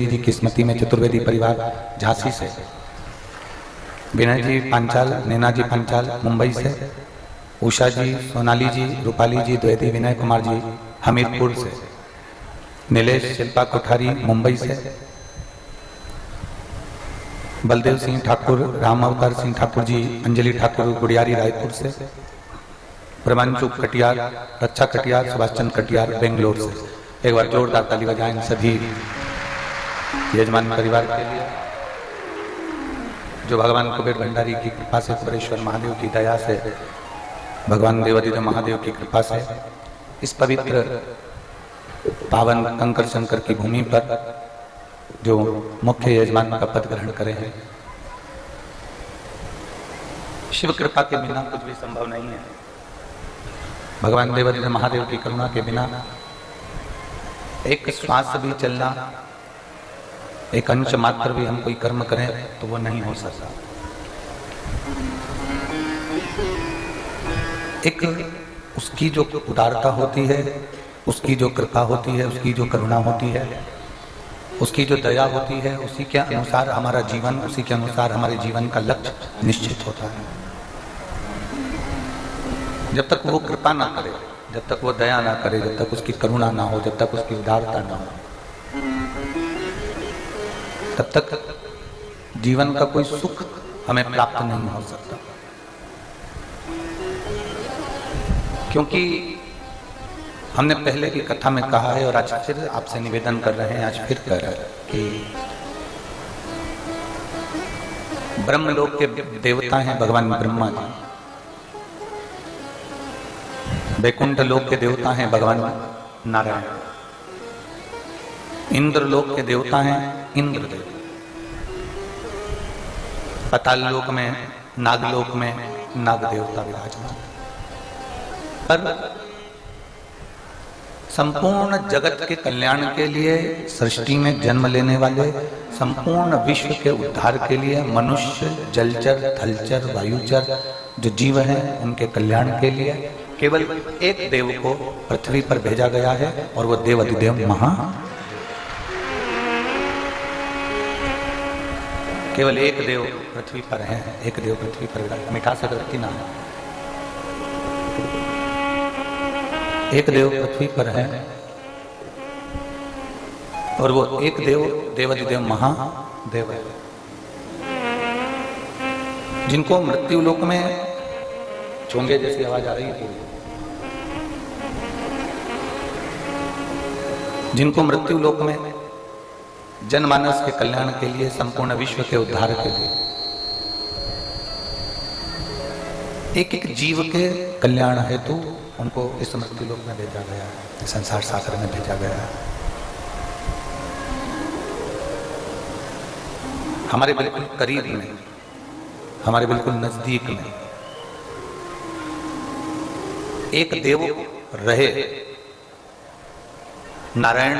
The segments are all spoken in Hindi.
चतुर्वेदी जी की स्मृति में चतुर्वेदी परिवार झांसी से, विनय जी पांचाल, नैना जी पांचाल मुंबई से, उषा जी, सोनाली जी, रूपाली जी द्विवेदी, विनय कुमार जी हमीरपुर से, नीलेश शिल्पा कोठारी मुंबई से, बलदेव सिंह ठाकुर, राम अवतार सिंह ठाकुर जी, अंजलि ठाकुर गुड़ियारी रायपुर से, प्रमांचु कटियार, रक्षा कटियार, सुभाष चंद्र कटियार बेंगलोर से। एक बार जोरदार ताली बजाएं सभी यजमान परिवार के लिए, जो भगवान कुबेर भंडारी की कृपा से, कुबेरेश्वर महादेव की दया से, भगवान देवादिदेव महादेव की कृपा से इस पवित्र पावन कंकर शंकर की भूमि पर जो मुख्य यजमान का पद ग्रहण करे हैं। शिव कृपा के बिना कुछ भी संभव नहीं है। भगवान देवादिदेव महादेव की करुणा के बिना एक श्वास भी चलना, एक अंश मात्र भी हम कोई कर्म करें तो वो नहीं हो सकता। एक उसकी जो उदारता होती है, उसकी जो कृपा होती है, उसकी जो करुणा होती है, उसकी जो दया होती है, उसी के अनुसार हमारा जीवन, उसी के अनुसार हमारे जीवन का लक्ष्य निश्चित होता है। जब तक वो कृपा ना करे, जब तक वो दया ना करे, जब तक उसकी करुणा ना हो, जब तक उसकी उदारता ना हो, तब तक जीवन का कोई सुख हमें प्राप्त नहीं हो सकता। क्योंकि हमने पहले की कथा में कहा है और आज फिर आपसे निवेदन कर रहे हैं, आज फिर कह रहे हैं कि ब्रह्मलोक के देवता हैं भगवान ब्रह्मा जी, वैकुंठ लोक के देवता हैं भगवान नारायण, इंद्र लोक के देवता हैं इंद्रदेव, पाताल लोक में, नागलोक में नाग देवता विराजमान। पर संपूर्ण जगत के कल्याण के लिए, सृष्टि में जन्म लेने वाले, संपूर्ण विश्व के उद्धार के लिए मनुष्य, जलचर, थलचर, वायुचर जो जीव हैं उनके कल्याण के लिए केवल एक देव को पृथ्वी पर भेजा गया है और वो देव अधिदेव महा, केवल एक देव पृथ्वी पर है, एक देव पृथ्वी पर। मिठा से गलती ना है, एक देव पृथ्वी पर है और वो एक देव देवाधिदेव महादेव है, जिनको मृत्यु लोक में चोंगे जैसी आवाज आ रही है, जिनको मृत्यु लोक में जनमानस के कल्याण के लिए, संपूर्ण विश्व के उद्धार के लिए, एक एक जीव के कल्याण हेतु उनको इस मृत्यु लोक में भेजा गया है, संसार सागर में भेजा गया है। हमारे बिल्कुल करीब में, हमारे बिल्कुल नजदीक में एक देव रहे। नारायण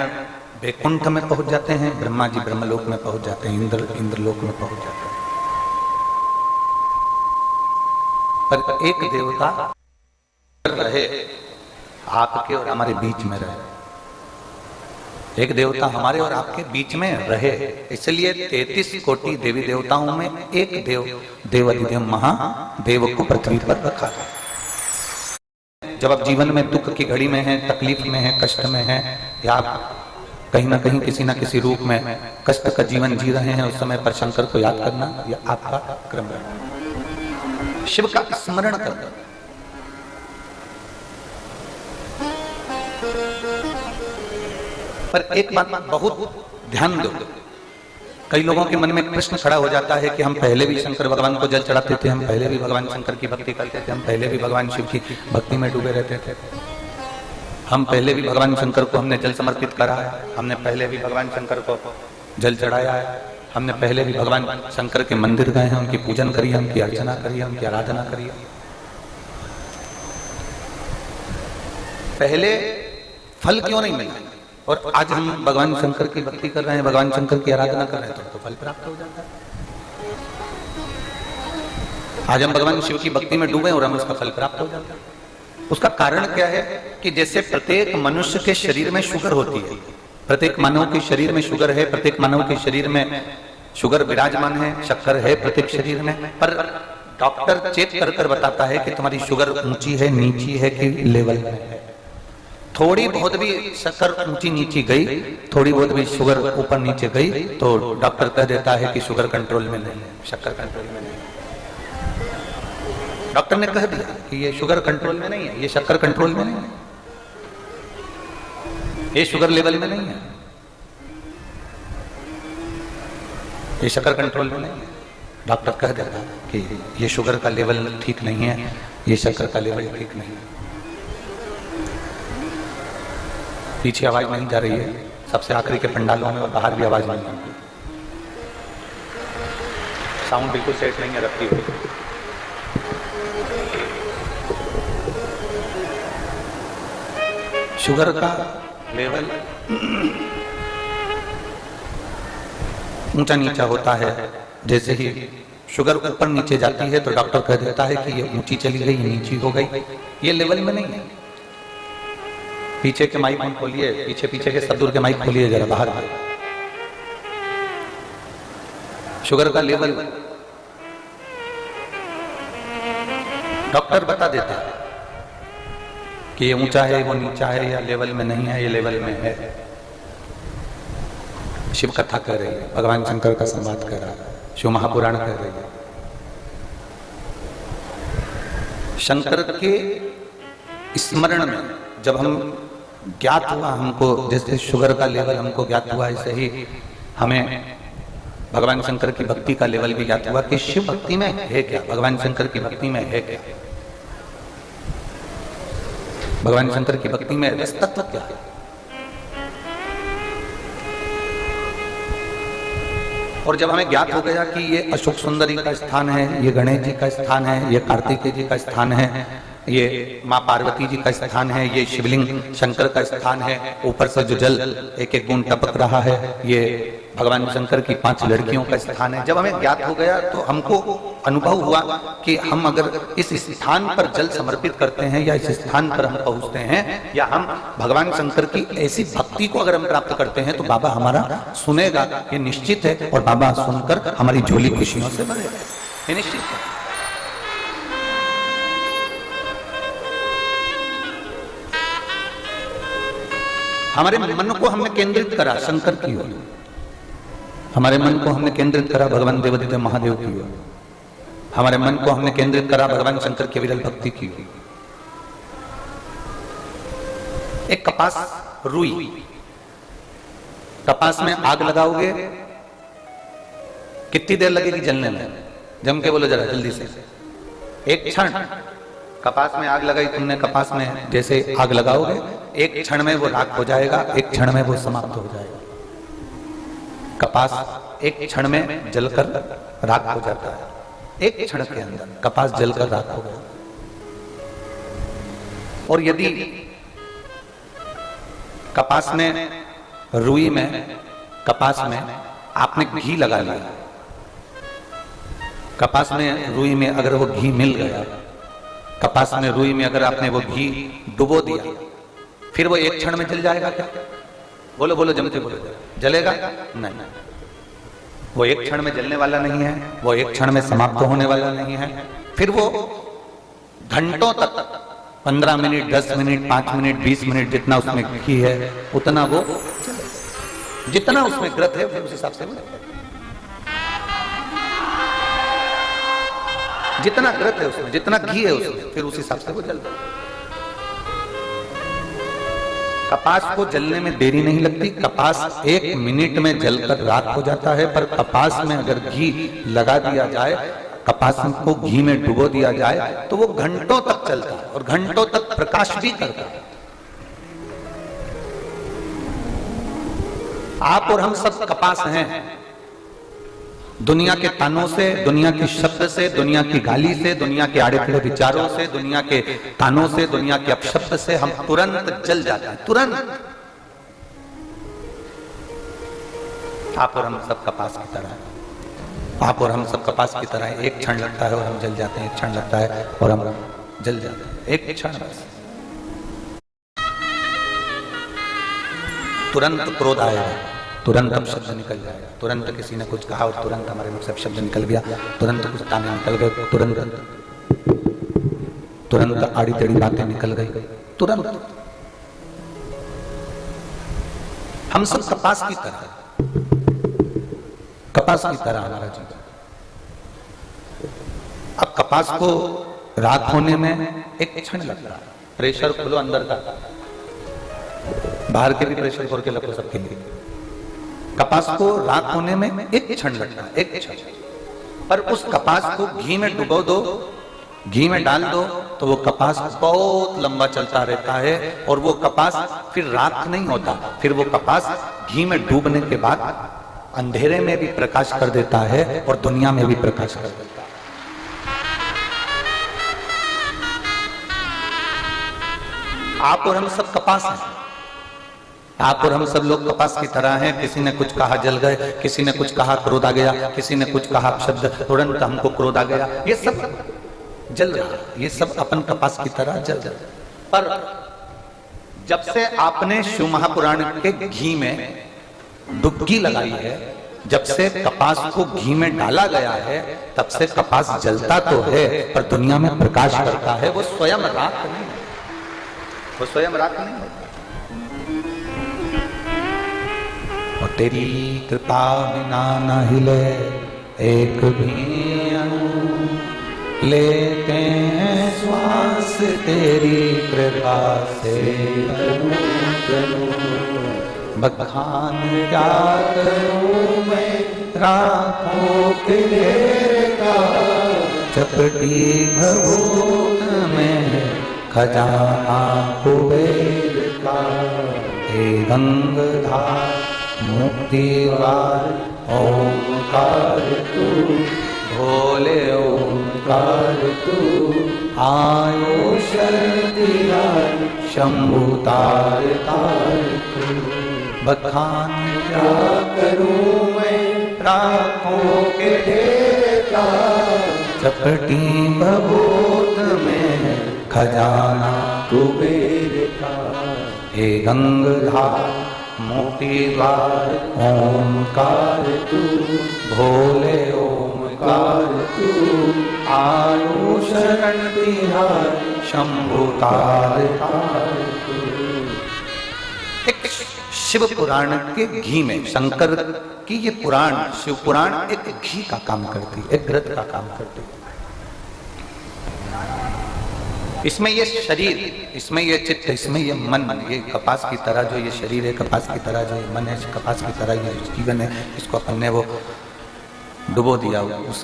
वैकुंठ में पहुंच जाते हैं, ब्रह्मा जी ब्रह्मलोक में पहुंच जाते हैं, इंद्रलोक में पहुंच जाते हैं, पर एक देवता रहे, आपके और हमारे बीच में रहे। एक देवता हमारे और आपके बीच में रहे, इसलिए 33 कोटि देवी देवताओं में एक देव देवाधिदेव महादेव को पृथ्वी पर रखा है। जब आप जीवन में दुख की घड़ी में हैं, तकलीफ में हैं, कष्ट में हैं, या आप कहीं ना कहीं किसी ना किसी रूप में कष्ट का जीवन जी रहे हैं, उस समय पर शंकर को याद करना यह आपका क्रम है। शिव का स्मरण करना। पर एक बात बहुत ध्यान दो, कई लोगों के मन में प्रश्न खड़ा हो जाता है कि हम पहले भी शंकर भगवान को जल चढ़ाते थे, हम पहले भी भगवान शंकर की भक्ति करते थे, हम पहले भी भगवान शिव की भक्ति में डूबे रहते थे, हम पहले भी भगवान शंकर को हमने जल समर्पित करा है, हमने पहले भी भगवान शंकर को जल चढ़ाया है, हमने पहले भी भगवान शंकर के मंदिर गए हैं, उनकी पूजन करी है, उनकी अर्चना करी है, उनकी आराधना करी है। पहले फल क्यों नहीं मिला और आज हम भगवान शंकर की भक्ति कर रहे हैं, भगवान शंकर की आराधना कर रहे हैं तो फल प्राप्त हो जाता है। आज हम भगवान शिव की भक्ति में डूबे और हमें उसका फल प्राप्त हो जाता है। उसका कारण क्या है कि जैसे प्रत्येक मनुष्य के शरीर में शुगर होती है, प्रत्येक मानव के शरीर में शुगर है, प्रत्येक मानव के शरीर में शुगर विराजमान है, शक्कर है प्रत्येक शरीर में, पर डॉक्टर चेक कर कर बताता है कि तुम्हारी शुगर ऊंची है, नीची है कि लेवल में है। थोड़ी बहुत भी शक्कर ऊंची नीची गई, थोड़ी बहुत भी शुगर ऊपर नीचे गई तो डॉक्टर कह देता है कि शुगर कंट्रोल में नहीं है, शक्कर कंट्रोल में नहीं है। डॉक्टर ने कह दिया कि ये शुगर कंट्रोल में नहीं है, ये शक्कर कंट्रोल में नहीं है, ये शुगर लेवल में नहीं है, ये शक्कर कंट्रोल में नहीं है। डॉक्टर कह देता है कि ये शुगर का लेवल ठीक नहीं है, ये शक्कर का लेवल ठीक नहीं है। पीछे आवाज नहीं जा रही है, सबसे आखिरी के पंडालों में और बाहर भी आवाज नहीं आती, साउंड बिल्कुल सेट नहीं है रखी हुई। शुगर का लेवल ऊंचा नीचा होता है। जैसे ही शुगर ऊपर नीचे जाती है तो डॉक्टर कह देता है कि ये ऊंची चली गई, ये नीची हो गई, ये लेवल में नहीं है। पीछे के माइक खोलिए, पीछे के सब दूर के माइक खोलिए जरा बाहर। शुगर का लेवल डॉक्टर बता देता है कि ये ऊंचा है, वो नीचा है, या लेवल में नहीं है, ये लेवल में है। शिव कथा कह रही है, भगवान शंकर का संवाद कर रहा है, शिव महापुराण कह रही है। शंकर के स्मरण में जब हम ज्ञात हुआ, हमको जैसे शुगर का लेवल हमको ज्ञात हुआ, ऐसे ही हमें भगवान शंकर की भक्ति का लेवल भी ज्ञात हुआ कि शिव भक्ति में है क्या, भगवान शंकर की भक्ति में है क्या, भगवान शंकर की भक्ति में रस तत्व क्या है। और जब हमें ज्ञात हो गया कि ये अशोक सुंदरी का स्थान है, ये गणेश जी का स्थान है, ये कार्तिकेय जी का स्थान है, ये माँ पार्वती जी का स्थान है, ये शिवलिंग शंकर का स्थान है, ऊपर से जो जल एक एक बूंद टपक रहा है, ये भगवान शंकर की 5 लड़कियों का स्थान है। जब हमें ज्ञात हो गया तो हमको अनुभव हुआ कि हम अगर इस स्थान पर जल समर्पित करते हैं या इस स्थान पर हम पहुंचते हैं या हम भगवान शंकर की ऐसी भक्ति को अगर हम प्राप्त करते हैं तो बाबा हमारा सुनेगा, ये निश्चित है। और बाबा सुनकर हमारी झोली खुशियों से भरेगा, ये निश्चित है। हमारे मन को हमने केंद्रित करा शंकर की ओर, हमारे मन को हमने केंद्रित करा भगवान देवादिदेव महादेव की ओर, हमारे मन को हमने केंद्रित करा भगवान शंकर की विरल भक्ति की ओर। एक कपास रुई, कपास में आग लगाओगे कितनी देर लगेगी जलने में? जम के बोलो जरा जल्दी से। एक क्षण। कपास में आग लगाई तुमने, कपास में जैसे आग लगाओगे एक क्षण में वो राख हो जाएगा, एक क्षण में वो समाप्त हो जाएगा। कपास एक क्षण में जलकर राख हो जाता है, एक क्षण के अंदर कपास जलकर राख हो गया। और यदि कपास में, रुई में, कपास में आपने घी लगा लिया, कपास में रुई में अगर वो घी मिल गया, कपास में रुई में अगर आपने वो घी डुबो दिया, फिर वो एक क्षण में जल जाएगा क्या? बोलो बोलो जमते बोलो, जलेगा नहीं। वो एक क्षण में जलने वाला नहीं है, वो एक क्षण में समाप्त होने वाला नहीं है। फिर वो घंटों तक, 15 मिनट, 10 मिनट, 5 मिनट, 20 मिनट, जितना उसमें घी है उतना वो, जितना उसमें ग्रत है उस हिसाब से, जितना ग्रत है उसमें, जितना घी है उसमें, फिर उस हिसाब से वो जलता है। कपास को जलने में देरी नहीं लगती, कपास 1 मिनट में जलकर राख हो जाता है। पर कपास में अगर घी लगा दिया जाए, कपास को घी में डुबो दिया जाए तो वो घंटों तक चलता है और घंटों तक प्रकाश भी करता है। आप और हम सब कपास हैं। दुनिया के तानों से, दुनिया के शब्द से, दुनिया की गाली से, दुनिया के आड़े टेढ़े विचारों से, दुनिया के तानों से, दुनिया के अपशब्द से हम तुरंत जल जाते हैं, तुरंत। आप और हम सब कपास की तरह हैं, आप और हम सब कपास की तरह हैं। एक क्षण लगता है और हम जल जाते हैं, एक क्षण लगता है और हम जल जाते हैं, एक क्षण। तुरंत क्रोध आएगा, तुरंत हम शब्द निकल जाएगा, तुरंत किसी ने कुछ कहा और तुरंत हमारे मुख से शब्द निकल गया, तुरंत कुछ ताने निकल गए, तुरंत आड़ी टेढ़ी बातें निकल गई, तुरंत। हम सब कपास की तरह, कपास की तरह हमारा जीवन। अब कपास को रात होने में एक क्षण लगता है। प्रेशर खोलो अंदर का, बाहर के भी प्रेशर खोल के लगो सबके लिए। कपास को रात होने में एक क्षण लगता है, एक क्षण। पर उस कपास को घी में डुबो दो, घी में डाल दो, तो वो कपास बहुत लंबा चलता रहता है। और वो कपास फिर रात नहीं होता, फिर वो कपास घी में डूबने के बाद अंधेरे में भी प्रकाश कर देता है और दुनिया में भी प्रकाश कर देता है। आप और हम सब कपास हैं, आप और हम सब लोग कपास की तरह हैं। किसी ने कुछ कहा जल गए, किसी ने कुछ कहा क्रोध आ गया, किसी ने कुछ कहा शब्द तुरंत हमको क्रोध आ गया। ये सब जल रहा है, ये सब अपन कपास की तरह जल रहा है। पर जब से आपने शिव महापुराण के घी में डुबकी लगाई है, जब से कपास को घी में डाला गया है, तब से कपास जलता तो है पर दुनिया में प्रकाश करता है। वो स्वयं रात नहीं, वो स्वयं रात नहीं होता। और तेरी कृपा बिना न हिले एक भी अणु, लेते हैं श्वास तेरी कृपा से बखान क्या करूं मैं राखों के का, चपटी भभूत में खजाना कुबेर का। हे गंगाधार मुक्तिवार ओंकार तू, भोले ओंकार तू, आयो शक्तियार शंभु तार तार तू। बखान क्या करूं मैं राखों के ढेर का, चपटी भभूत में खजाना कुबेर का। हे गंगाधार मोतीवार ओंकार तू, भोले ओंकार तू, आयो शरण तिहार शंभु तार तार तू। एक शिव पुराण के घी में, शंकर की ये पुराण, शिव पुराण एक घी का काम करती, एक घृत का काम करती। इसमें ये शरीर, इसमें ये चित्त, इसमें ये मन, ये कपास की तरह जो ये शरीर है, कपास की तरह जो ये मन है, कपास की तरह ये जीवन है, इसको अपन ने वो डुबो दिया उस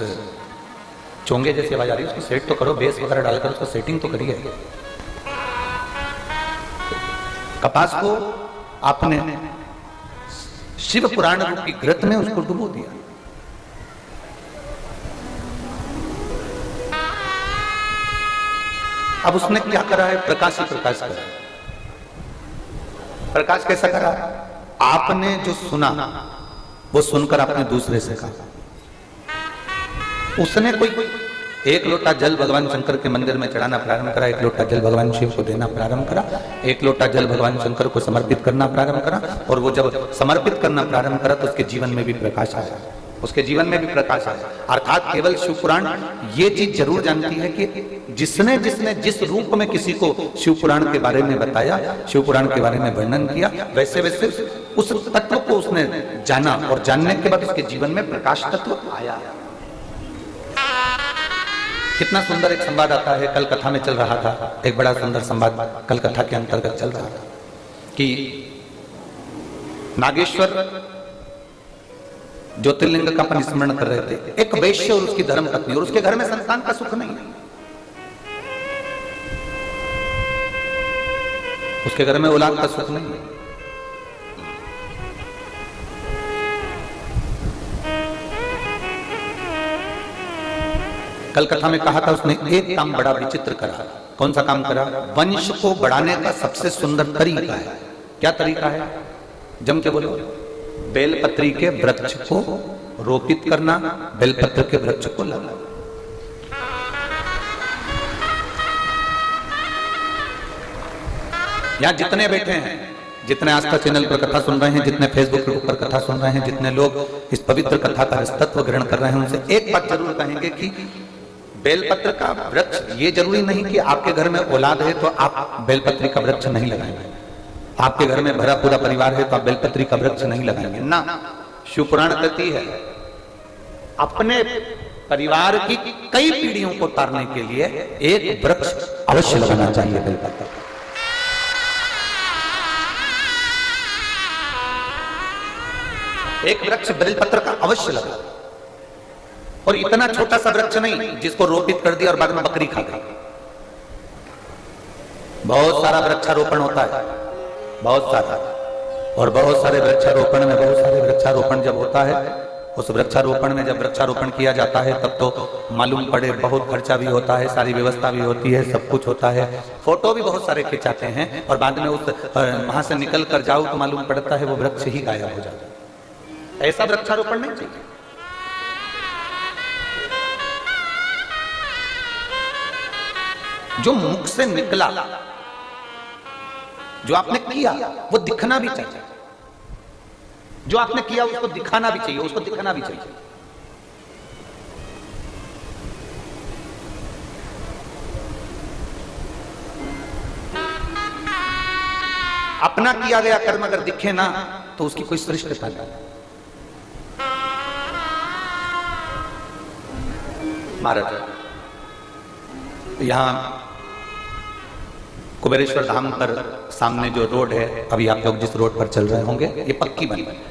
चोंगे जैसी आवाज आ रही है, उसको सेट तो करो, बेस वगैरह डालकर उसको सेटिंग तो करिए। कपास को आपने शिव पुराण रूप की घृत में उसको डुबो दिया। अब उसने क्या करा है? प्रकाश ही प्रकाश करा। प्रकाश कैसा करा? आपने जो सुना वो सुनकर आपने दूसरे से कहा। उसने कोई एक लोटा जल भगवान शंकर के मंदिर में चढ़ाना प्रारंभ करा, एक लोटा जल भगवान शिव को देना प्रारंभ करा, एक लोटा जल भगवान शंकर को समर्पित करना प्रारंभ करा। और वो जब समर्पित करना प्रारंभ करा तो उसके जीवन में भी प्रकाश आया, उसके जीवन में भी प्रकाश आया। अर्थात केवल शिव पुराण ये चीज जरूर जानती है कि जिसने जिसने जिस रूप में किसी को शिव पुराण के बारे में बताया, शिव पुराण के बारे में वर्णन किया, वैसे वैसे उस तत्व को उसने जाना और जानने के बाद उसके जीवन में प्रकाश तत्व आया। कितना सुंदर एक संवाद आता है, कल कथा में चल रहा था, एक बड़ा सुंदर संवाद कल कथा के अंतर्गत चल रहा था कि नागेश्वर ज्योतिर्लिंग का अपन स्मरण कर रहे थे। एक वैश्य और उसकी धर्म पत्नी, और उसके घर में संतान का सुख नहीं है, उसके घर में औलाद का सुख नहीं है। कल कथा में कहा था उसने एक काम बड़ा विचित्र करा। कौन सा काम करा? वंश को बढ़ाने का सबसे सुंदर तरीका है। क्या तरीका है? जम के बोलो। बेलपत्री के वृक्ष को रोपित करना, बेलपत्र के वृक्ष को लगाना। यहां जितने बैठे हैं, जितने आस्था चैनल पर कथा सुन रहे हैं, जितने फेसबुक पर कथा सुन रहे हैं, जितने लोग इस पवित्र कथा का तत्व ग्रहण कर रहे हैं, उनसे एक बात जरूर कहेंगे कि बेलपत्र का वृक्ष, ये जरूरी नहीं कि आपके घर में औलाद है तो आप बेलपत्री का वृक्ष नहीं लगाएंगे, आपके घर में भरा पूरा परिवार है तो आप बेलपत्री का वृक्ष नहीं लगाएंगे ना। शिव पुराण कहती है अपने परिवार की कई पीढ़ियों को तारने के लिए एक वृक्ष अवश्य लगाना चाहिए बेलपत्र। एक वृक्ष बेलपत्र का अवश्य लगा, और इतना छोटा सा वृक्ष नहीं जिसको रोपित कर दिया और बाद में बकरी खा गई। बहुत सारा वृक्षारोपण होता है, बहुत सारा, और बहुत सारे वृक्षारोपण में, बहुत सारे वृक्षारोपण जब होता है, उस वृक्षारोपण में जब वृक्षारोपण किया जाता है तब तो मालूम पड़े बहुत खर्चा भी होता है, सारी व्यवस्था भी होती है, सब कुछ होता है, फोटो भी बहुत सारे खिंचाते हैं, और बाद में उस वहां से निकल कर जाओ तो मालूम पड़ता है वो वृक्ष ही गायब हो जाता है। ऐसा वृक्षारोपण नहीं चाहिए। जो मुख से निकला, जो आपने किया वो दिखना भी चाहिए, जो आपने किया उसको दिखाना भी चाहिए, उसको दिखना भी चाहिए। अपना किया गया कर्म अगर दिखे ना तो उसकी कोई श्रेष्ठता नहीं। महाराज यहां कुबेरेश्वर धाम पर सामने जो रोड है, अभी आप लोग जिस रोड पर चल रहे होंगे, ये पक्की बनी है।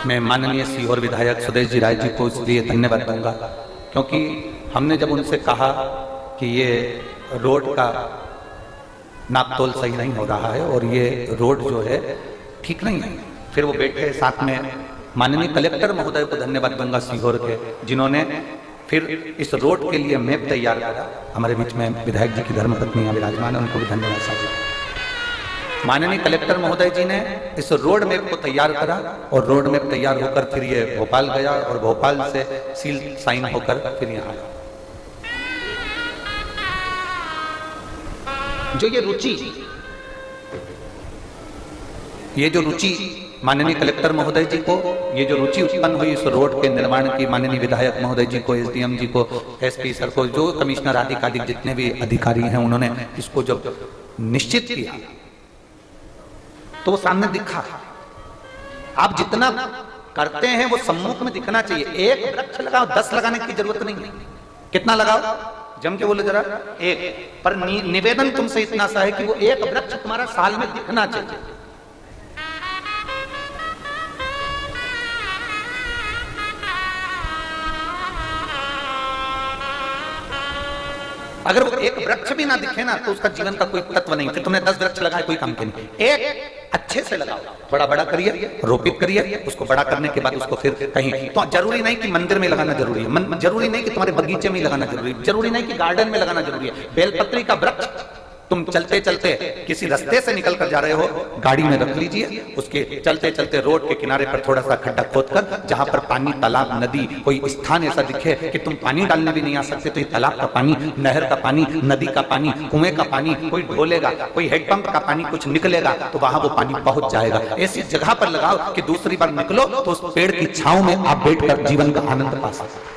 मैं माननीय सीहोर विधायक सुदेश जी राय जी को इसलिए धन्यवाद दूंगा क्योंकि हमने जब उनसे कहा कि ये रोड का नापतोल सही नहीं हो रहा है और ये रोड जो है ठीक नहीं है, फिर वो बैठे साथ में माननीय कलेक्टर महोदय को धन्यवाद दूंगा सीहोर के, जिन्होंने फिर इस रोड के लिए मैप तैयार करा। हमारे बीच में विधायक जी की धर्मपत्नी विराजमान है, उनको भी धन्यवाद साझा। माननीय कलेक्टर महोदय जी ने इस रोड मैप को तैयार करा और रोड मैप तैयार होकर फिर ये भोपाल गया और भोपाल से सील साइन होकर फिर यहाँ आया। जो ये जो रुचि माननीय कलेक्टर महोदय जी को, ये जो रुचि उत्पन्न हुई इस रोड के निर्माण की, माननीय विधायक महोदय जी को, एसडीएम जी को, एसपी सर को, जो कमिश्नर आदि जितने भी अधिकारी हैं, उन्होंने इसको जब निश्चित किया तो वो सामने दिखा। आप जितना करते हैं वो सम्मुख में दिखना चाहिए। एक वृक्ष लगाओ, 10 लगाने की जरूरत नहीं है। कितना लगाओ? जम के बोलो जरा, एक। पर निवेदन तुमसे इतना सा है कि वो एक वृक्ष तुम्हारा साल में दिखना चाहिए। अगर वो एक वृक्ष भी ना दिखे ना तो उसका जीवन का कोई तत्व नहीं। फिर तुमने 10 वृक्ष लगाए, कोई काम के नहीं। एक अच्छे से लगाओ, बड़ा बड़ा करिए, रोपित करिए, उसको बड़ा करने के बाद उसको फिर कहीं, तो जरूरी नहीं कि मंदिर में लगाना जरूरी है, जरूरी नहीं कि तुम्हारे बगीचे में लगाना जरूरी है, जरूरी नहीं कि गार्डन में लगाना जरूरी है। बेलपत्री का वृक्ष तुम चलते चलते किसी रास्ते से निकल कर जा रहे हो, गाड़ी में रख लीजिए, उसके चलते चलते रोड के किनारे पर थोड़ा सा खड्डा खोदकर, जहां पर पानी, तालाब, नदी, कोई स्थान ऐसा दिखे कि तुम पानी डालने भी नहीं आ सकते, तो ये तालाब का पानी, नहर का पानी, नदी का पानी, कुएं का पानी कोई ढोलेगा, कोई हैंडपंप का पानी कुछ निकलेगा तो वहां वो पानी पहुंच जाएगा। ऐसी जगह पर लगाओ कि दूसरी बार निकलो तो उस पेड़ की छांव में आप बैठकर जीवन का आनंद पा सकते।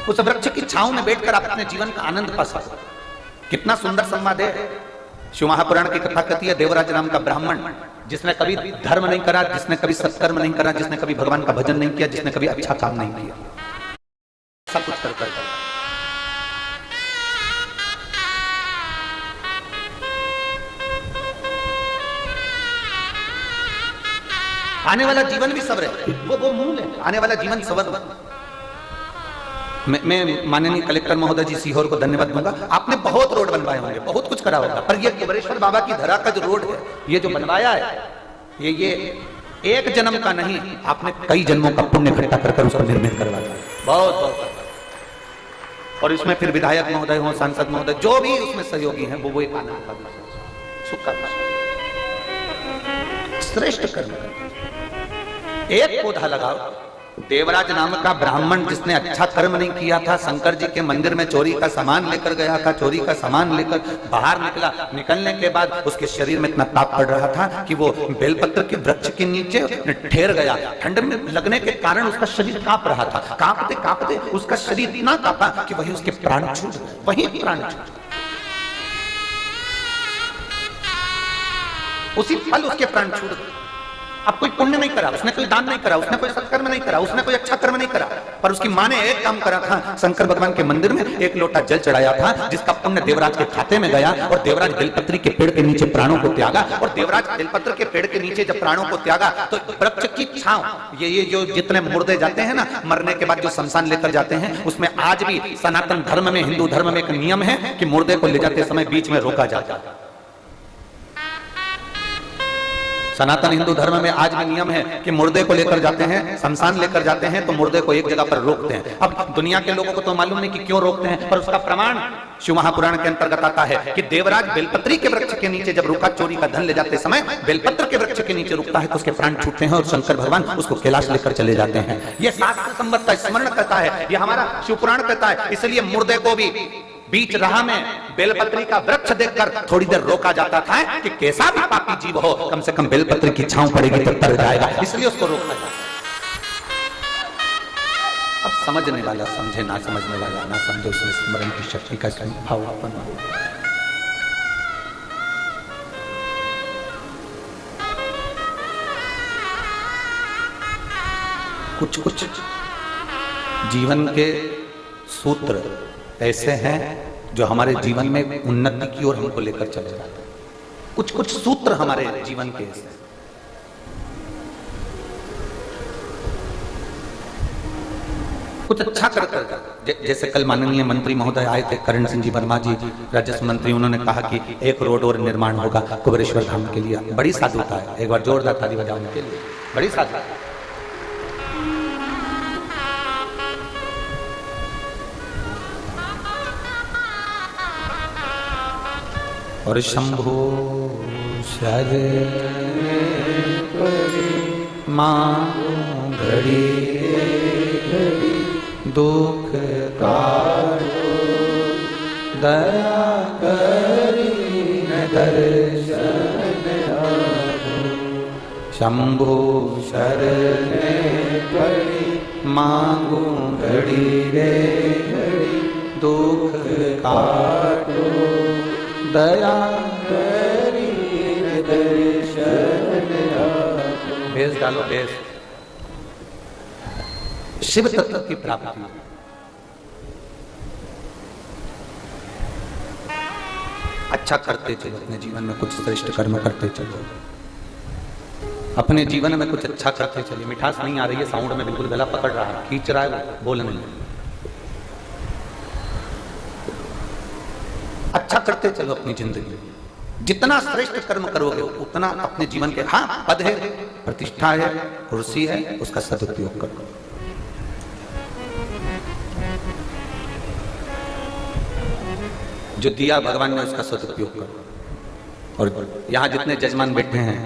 उस वृक्ष की छांव में बैठकर आप अपने जीवन का आनंद पा सकते। कितना सुंदर संवाद है। शिव महापुराण की कथा कहती है, देवराज नाम का ब्राह्मण, जिसने कभी धर्म नहीं करा, जिसने कभी सत्कर्म नहीं करा, जिसने कभी भगवान का भजन नहीं किया, जिसने कभी अच्छा काम नहीं किया, सब कुछ कर आने वाला जीवन भी सब्र है, वो मूल है। आने वाला जीवन सब्र। मैं माननीय कलेक्टर महोदय जी सीहोर को धन्यवाद दूंगा। आपने बहुत रोड बनवाए होंगे, बहुत कुछ करा होगा, पर ये कुबेरेश्वर बाबा की धरा का जो रोड है, ये जो बनवाया है, ये एक जन्म का नहीं, आपने कई जन्मों का पुण्य इकट्ठा कर उसको निर्मित करवाया। बहुत बहुत। और इसमें फिर विधायक महोदय हो, सांसद महोदय, जो भी उसमें सहयोगी हैं, वो एक आनंद का सुख का श्रेष्ठ कर्म। एक पौधा लगाओ, देवराज नाम का ब्राह्मण जिसने अच्छा कर्म नहीं किया था, शंकर जी के मंदिर में चोरी का सामान लेकर गया था, चोरी का सामान लेकर बाहर निकला, निकलने के बाद उसके शरीर में इतना ताप पड़ रहा था कि वो बेलपत्र के वृक्ष के नीचे ठहर गया। ठंड में लगने के कारण उसका शरीर कांप रहा था। कांपते कांपते उसका शरीर इतना कांपा कि वही उसके प्राण छूट गए, वही प्राण छूट, उसी पल उसके प्राण छूट गए। अब कोई पुण्य नहीं करा, उसने कोई दान नहीं करा, उसने कोई सत्कर्म नहीं करा, उसने कोई अच्छा कर्म नहीं करा, पर उसकी माँ ने एक काम करा था, शंकर भगवान के मंदिर में एक लोटा जल चढ़ाया था, जिसका पुण्य देवराज के खाते में गया और देवराज बेलपत्री के पेड़ के नीचे प्राणों को त्यागा। और देवराज बेलपत्र के पेड़ के नीचे जब प्राणों को त्यागा तो वृक्ष की छांव, ये जो जितने मुर्दे जाते हैं ना मरने के बाद जो शमशान लेकर जाते हैं, उसमें आज भी सनातन धर्म में, हिंदू धर्म में एक नियम है कि मुर्दे को ले जाते समय बीच में रोका जाता है। सनातन हिंदू धर्म में आज भी नियम है कि मुर्दे को लेकर जाते हैं, शमशान लेकर जाते हैं तो मुर्दे को एक जगह पर रोकते हैं। अब दुनिया के लोगों को तो मालूम नहीं कि क्यों रोकते हैं, पर उसका प्रमाण शिव महापुराण के अंतर्गत आता है कि देवराज बेलपत्री के वृक्ष के नीचे जब रुका, चोरी का धन ले जाते समय बेलपत्र के वृक्ष के नीचे रुकता है तो उसके प्राण छूटते हैं और शंकर भगवान उसको कैलाश लेकर चले जाते हैं। यह शास्त्र संबद्ध है, स्मरण करता है, यह हमारा शिव पुराण कहता है। इसलिए मुर्दे को भी बीच राह में बेलपत्री का वृक्ष देखकर थोड़ी देर रोका जाता था कि कैसा भी पापी जीव हो कम से कम बेलपत्री की छांव पड़ेगी तो तर जाएगा, इसलिए उसको रोका जाता। अब समझने वाला समझे, ना समझने वाला ना समझे, उसमें स्मरण की शक्ति का भाव अपन कुछ कुछ जीवन के सूत्र ऐसे हैं जो हमारे जीवन में उन्नति की ओर हमको लेकर चले जाते हैं। कुछ कुछ सूत्र हमारे जीवन के ऐसे, कुछ अच्छा कर जैसे कल माननीय मंत्री महोदय आए थे करण सिंह जी वर्मा जी, राजस्व मंत्री, उन्होंने कहा कि एक रोड और निर्माण होगा कुबेरेश्वर धाम के लिए। बड़ी साधुता है, एक बार जोरदार ताली बजाने के लिए, बड़ी साधुता। और शंभो शरण मां घड़ी दुख काटो दया करी दर्शन शंभो शरण मांगू घड़ी रे घड़ी दुख काटो दया करी दर्शन भेज डालो, भेज। शिव तत्व की प्राप्ति, अच्छा करते चलो, अपने जीवन में कुछ श्रेष्ठ कर्म करते चलो, अपने जीवन में कुछ अच्छा करते चलिए। मिठास नहीं आ रही है, साउंड में बिल्कुल गला पकड़ रहा है, खींच रहा है, बोलने में। अच्छा करते चलो अपनी जिंदगी, जितना श्रेष्ठ कर्म करोगे उतना अपने जीवन के, हाँ पद है, प्रतिष्ठा है, कुर्सी है, उसका सदुपयोग करो। जो दिया भगवान ने उसका सदुपयोग करो। और यहाँ जितने यजमान बैठे हैं,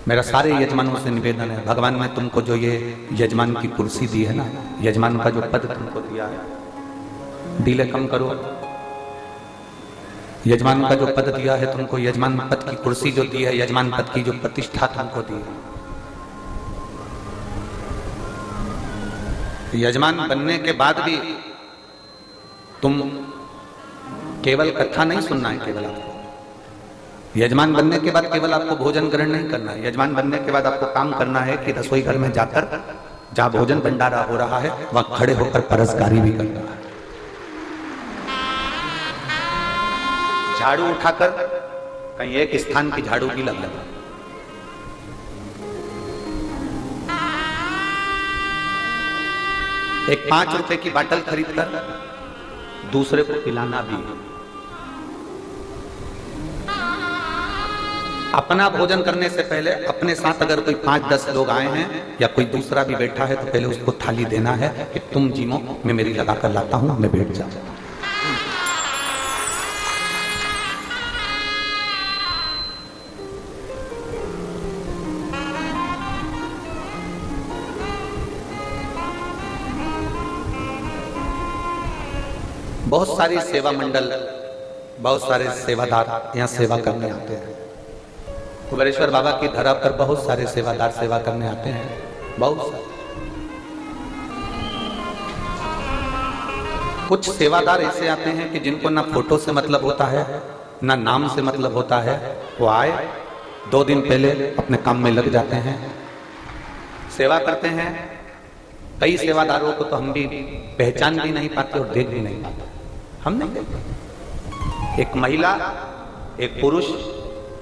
मेरा सारे यजमानों से निवेदन है, भगवान ने तुमको जो ये यजमान की कुर्सी दी है ना, यजमान का जो पद तुमको दिया है, डीले कम करो। यजमान का जो पद दिया है तुमको, यजमान पद की कुर्सी जो दी है, यजमान पद की जो प्रतिष्ठा तुमको दी है, यजमान बनने के बाद भी तुम केवल कथा नहीं सुनना है, केवल आपको यजमान बनने के बाद केवल आपको भोजन ग्रहण नहीं करना है। यजमान बनने के बाद आपको काम करना है कि रसोई घर में जाकर जहां भोजन भंडारा हो रहा है वहां खड़े होकर परसगारी भी करना है, झाड़ू उठाकर कहीं एक स्थान की झाड़ू भी लग लगा, एक 5 रुपए की बाटल खरीदकर दूसरे को पिलाना भी। अपना भोजन करने से पहले अपने साथ अगर कोई 5-10 लोग आए हैं या कोई दूसरा भी बैठा है तो पहले उसको थाली देना है कि तुम जीवो, मैं मेरी लगा कर लाता हूं, मैं बैठ जाता हूं। बहुत सारी सेवा मंडल, बहुत सारे सेवादार यहाँ सेवा करने आते हैं। कुबेरेश्वर बाबा की धरा पर बहुत सारे सेवादार सेवा करने आते हैं, बहुत सारे। कुछ सेवादार ऐसे आते हैं कि जिनको ना फोटो से मतलब होता है, ना नाम से मतलब होता है। वो आए 2 दिन पहले अपने काम में लग जाते हैं, सेवा करते हैं। कई सेवादारों को तो हम भी पहचान भी नहीं पाते और देख भी नहीं पाते, हम नहीं देखते। एक महिला, एक पुरुष,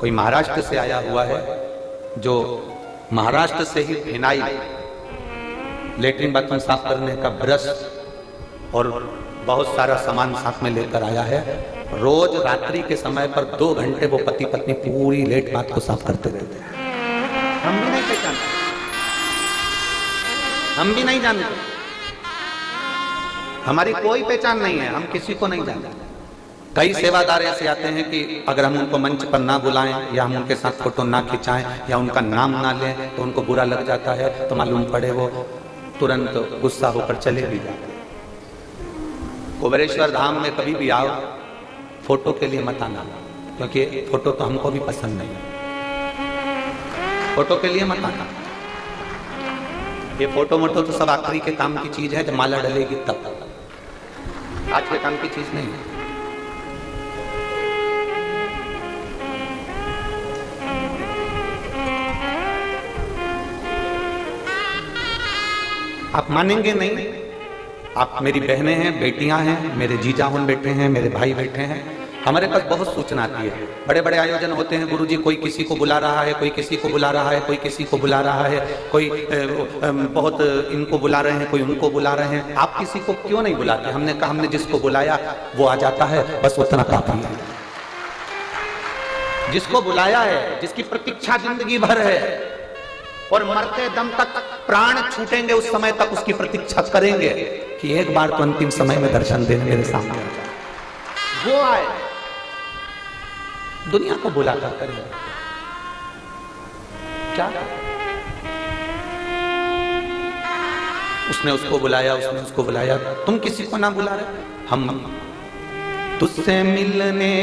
कोई महाराष्ट्र से आया हुआ है, जो महाराष्ट्र से ही फिनाइल, लेटरिन बाथरूम साफ करने का ब्रश और बहुत सारा सामान साथ में लेकर आया है। रोज रात्रि के समय पर 2 घंटे वो पति पत्नी पूरी लेट बात को साफ करते रहते हैं। हम भी नहीं पहचानते, हम भी नहीं जानते, हमारी कोई पहचान नहीं है, हम किसी को नहीं जानते। कई सेवादार ऐसे आते हैं कि अगर हम उनको मंच पर ना बुलाएं या हम उनके साथ फोटो ना खिंचाएं या उनका नाम ना लें तो उनको बुरा लग जाता है, तो मालूम पड़े वो तुरंत गुस्सा होकर चले भी जाते हैं। कुबेरेश्वर धाम में कभी भी आओ, फोटो के लिए मत आना, क्योंकि फोटो तो हमको भी पसंद नहीं है। फोटो के लिए मत आना, ये फोटो मोटो तो सब आखिरी के काम की चीज है, जब माला डलेगी तब, आज के काम की चीज नहीं है। आप मानेंगे नहीं, आप मेरी बहनें हैं, बेटियां हैं, मेरे जीजा हुन बैठे हैं, मेरे भाई बैठे हैं, हमारे पास बहुत सूचना आती है। बड़े बड़े आयोजन होते हैं, गुरुजी कोई किसी को बुला रहा है, कोई किसी को बुला रहा है, कोई किसी को बुला रहा है, कोई बहुत इनको बुला रहे हैं, कोई उनको बुला रहे हैं। आप किसी को क्यों नहीं बुलाते? हमने कहा हमने जिसको बुलाया वो आ जाता है, बस उतना काफी है। जिसको बुलाया है, जिसकी प्रतीक्षा जिंदगी भर है और मरते दम तक प्राण छूटेंगे उस समय तक उसकी प्रतीक्षा करेंगे कि एक बार तो अंतिम समय में दर्शन देने मेरे सामने आ जाए, वो आए। दुनिया को बुलाकर करेंगे क्या? उसने उसको बुलाया, उसने उसको बुलाया, तुम किसी को ना बुला रहे। हम तुझसे मिलने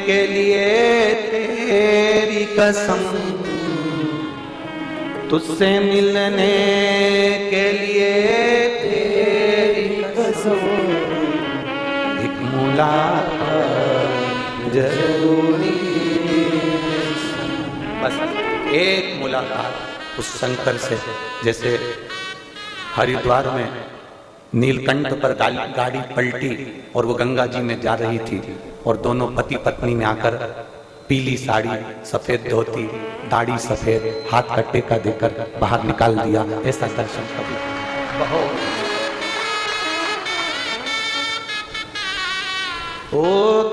के लिए तेरी कसम, तुझसे मिलने के लिए तेरी कसम, एक मुलाकात जरूरी, बस एक मुलाकात उस शंकर से। जैसे हरिद्वार में नीलकंठ पर गाड़ी पलटी और वो गंगा जी में जा रही थी और दोनों पति पत्नी ने आकर पीली साड़ी, सफेद धोती, दाढ़ी सफेद, हाथ का टेका देकर बाहर निकाल दिया। ऐसा दर्शन कभी बहुत। ओ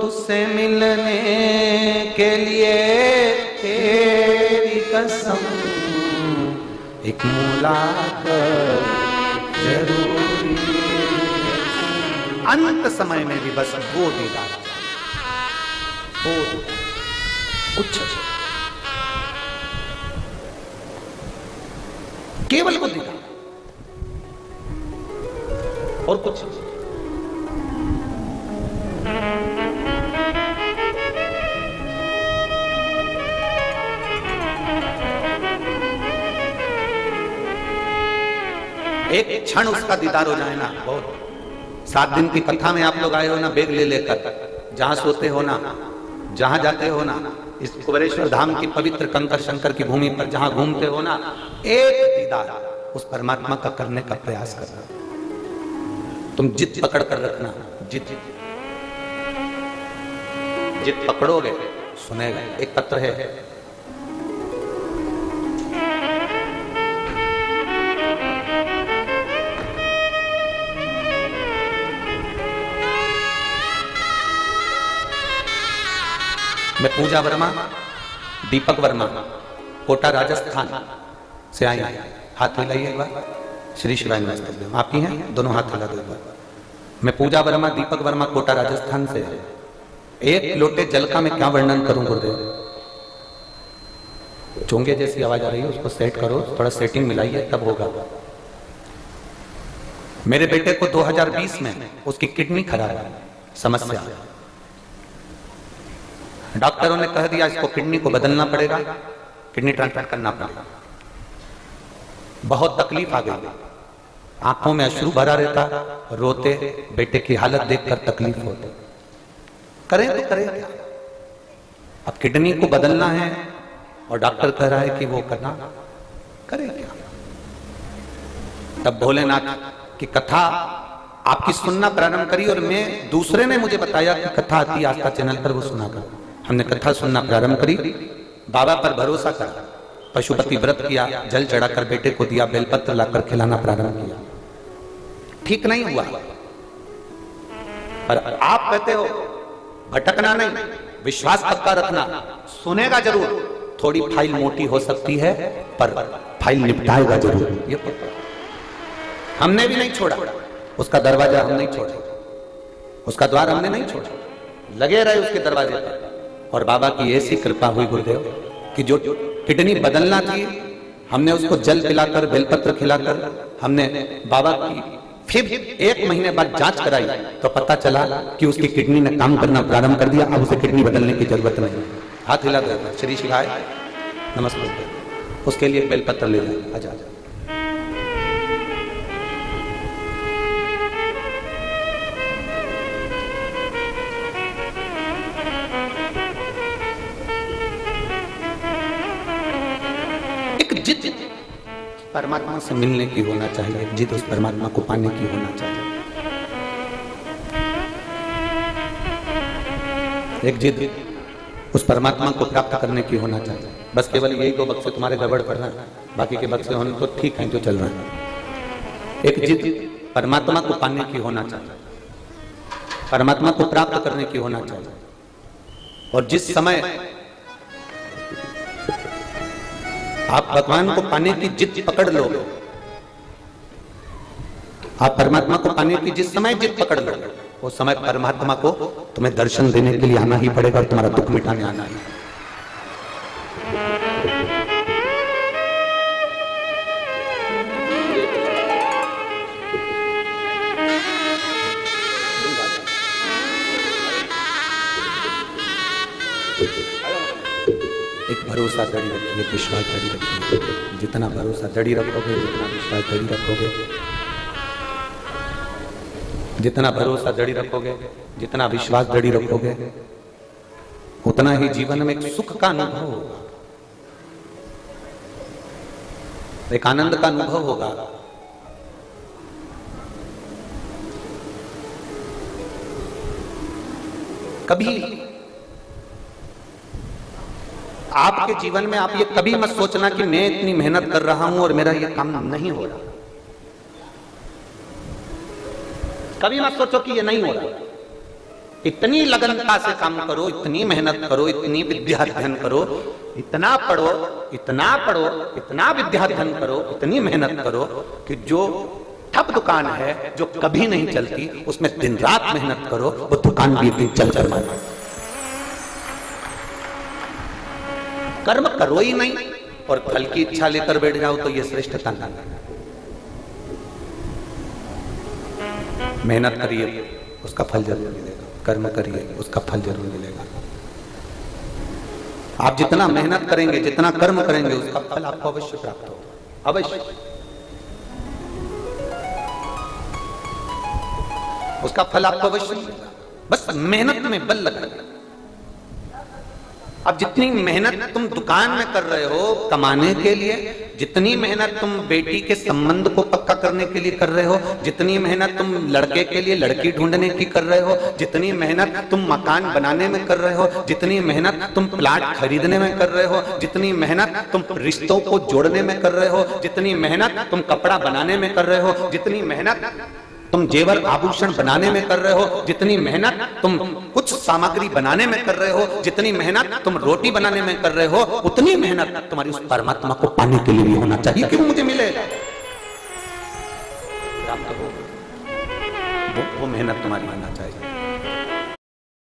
तुझसे मिलने के लिए तेरी कसम, एक मुलाकात जरूरी, अंत समय में भी बस वो दीदार, वो कुछ केवल वो दीदार और कुछ। एक क्षण उसका दीदार हो जाए ना, बहुत। 7 दिन की कथा में आप लोग आए हो ना, बैग ले लेकर, जहां सोते हो ना, जहां जाते हो ना, इस कुबेरेश्वर धाम की पवित्र कंकर शंकर की भूमि पर जहां घूमते हो ना, एक दीदार उस परमात्मा का करने का प्रयास करना। तुम जिद पकड़ कर रखना, जिद जिद पकड़ोगे सुनेगा। एक पत्र है, मैं पूजा वर्मा, दीपक वर्मा, कोटा राजस्थान से आई। हाथ मिलाइए एक बार। श्री शिवाय नमस्ते। आप ही हैं? दोनों हाथ हिला दो एक बार। मैं पूजा वर्मा, दीपक वर्मा, कोटा राजस्थान से। एक लोटे जल का मैं क्या वर्णन करूं गुरुदेव? चोंगे जैसी आवाज आ रही है, उसको सेट करो, थोड़ा सेटिंग मिलाइए, तब होगा। मेरे बेटे को 2020 में उसकी किडनी खराब है, समस्या। डॉक्टरों ने कह दिया इसको किडनी को बदलना पड़ेगा, किडनी ट्रांसप्लांट करना पड़ेगा। बहुत तकलीफ आ गई, आंखों में अश्रु भरा रहता, रोते, बेटे की हालत देखकर तकलीफ होती। करें तो करें क्या? अब किडनी को बदलना है और डॉक्टर कह रहा है कि वो करना, करें क्या? तब भोलेनाथ की कथा आपकी सुनना प्रारंभ करी और मैं, दूसरे ने मुझे बताया कि कथा आती आस्था चैनल पर, वो सुना कर हमने कथा सुनना प्रारंभ करी। बाबा पर भरोसा करा, पशुपति व्रत किया, जल चढ़ाकर बेटे को दिया, बेलपत्र लाकर खिलाना प्रारंभ किया। ठीक नहीं हुआ, पर आप कहते हो भटकना नहीं, विश्वास पक्का रखना, सुनेगा जरूर। थोड़ी फाइल मोटी हो सकती है पर फाइल निपटाएगा जरूर, ये पक्का। हमने भी नहीं छोड़ा उसका दरवाजा, हम नहीं छोड़ा उसका द्वार, हमने नहीं छोड़ा, लगे रहे उसके दरवाजे पर। और बाबा की ऐसी कृपा हुई गुरुदेव कि जो किडनी बदलना थी, हमने उसको जल पिलाकर, बेलपत्र खिलाकर, हमने बाबा की फिर 1 महीने बाद जांच कराई तो पता चला कि उसकी किडनी ने काम करना प्रारंभ कर दिया। अब उसे किडनी बदलने की जरूरत नहीं। हाथ हिला दे, श्री शिवाय नमस्ते। उसके लिए बेलपत्र ले जाए, आजा आजा। जिद परमात्मा से मिलने की होना चाहिए, जिद उस परमात्मा को पाने की होना चाहिए। एक जिद उस परमात्मा को प्राप्त करने की होना चाहिए। बस केवल यही 2 बक्से तुम्हारे गड़बड़ पड़ रहे हैं, बाकी के बक्से होने तो ठीक है जो चल रहा है। एक जिद परमात्मा को पाने की होना चाहिए, परमात्मा को प्राप्त करने की होना चाहिए। और जिस समय आप भगवान को पाने की जिद पकड़ लोगे, आप परमात्मा को पाने की जिस समय जिद पकड़ लोगे, उस समय परमात्मा को तुम्हें दर्शन देने के लिए आना ही पड़ेगा और तुम्हारा दुख मिटाने आना है। एक भरोसा जड़ी रखिए, विश्वास जड़ी रखिए। जितना भरोसा जड़ी रखोगे, जितना विश्वास जड़ी रखोगे, जितना भरोसा जड़ी रखोगे, जितना विश्वास जड़ी रखोगे, उतना ही जीवन में एक सुख का अनुभव होगा, एक आनंद का अनुभव होगा। कभी आपके जीवन में आप ये कभी मत सोचना कि मैं इतनी मेहनत कर रहा हूं और मेरा ये काम नहीं हो रहा। कभी मत सोचो कि ये नहीं हो रहा। इतनी लगनता से काम करो, इतनी मेहनत करो, इतनी विद्या अध्ययन करो, इतना पढ़ो, इतना पढ़ो, इतना विद्या अध्ययन करो, इतनी मेहनत करो कि जो ठप दुकान है जो कभी नहीं चलती, उसमें दिन रात मेहनत करो, वो दुकान भी एक दिन चल कर माने। कर्म करो ही नहीं और फल की इच्छा लेकर बैठ जाओ तो यह श्रेष्ठता नहीं। मेहनत करिए, उसका फल जरूर मिलेगा। कर्म करिए, उसका फल जरूर मिलेगा। आप जितना मेहनत करेंगे, जितना कर्म करेंगे, उसका फल आपको अवश्य प्राप्त होगा, अवश्य। उसका फल आपको अवश्य मिलेगा, बस मेहनत में बल लगाना। अब जितनी मेहनत तुम दुकान में कर रहे हो कमाने के लिए, जितनी मेहनत तुम बेटी के संबंध को पक्का करने के लिए कर रहे हो, जितनी मेहनत तुम लड़के के लिए लड़की ढूंढने की कर रहे हो, जितनी मेहनत तुम मकान बनाने में कर रहे हो, जितनी मेहनत तुम प्लाट खरीदने में कर रहे हो, जितनी मेहनत तुम रिश्तों को जोड़ने में कर रहे हो, जितनी मेहनत तुम कपड़ा बनाने में कर रहे हो, जितनी मेहनत तुम जेवर आभूषण बनाने में कर रहे हो, जितनी मेहनत तुम कुछ सामग्री बनाने में कर रहे हो, जितनी मेहनत तुम रोटी बनाने में कर रहे हो, उतनी मेहनत तुम्हारी उस परमात्मा को पाने के लिए भी होना चाहिए कि वो मुझे मिलेगा। वो मेहनत तुम्हारी होना चाहिए।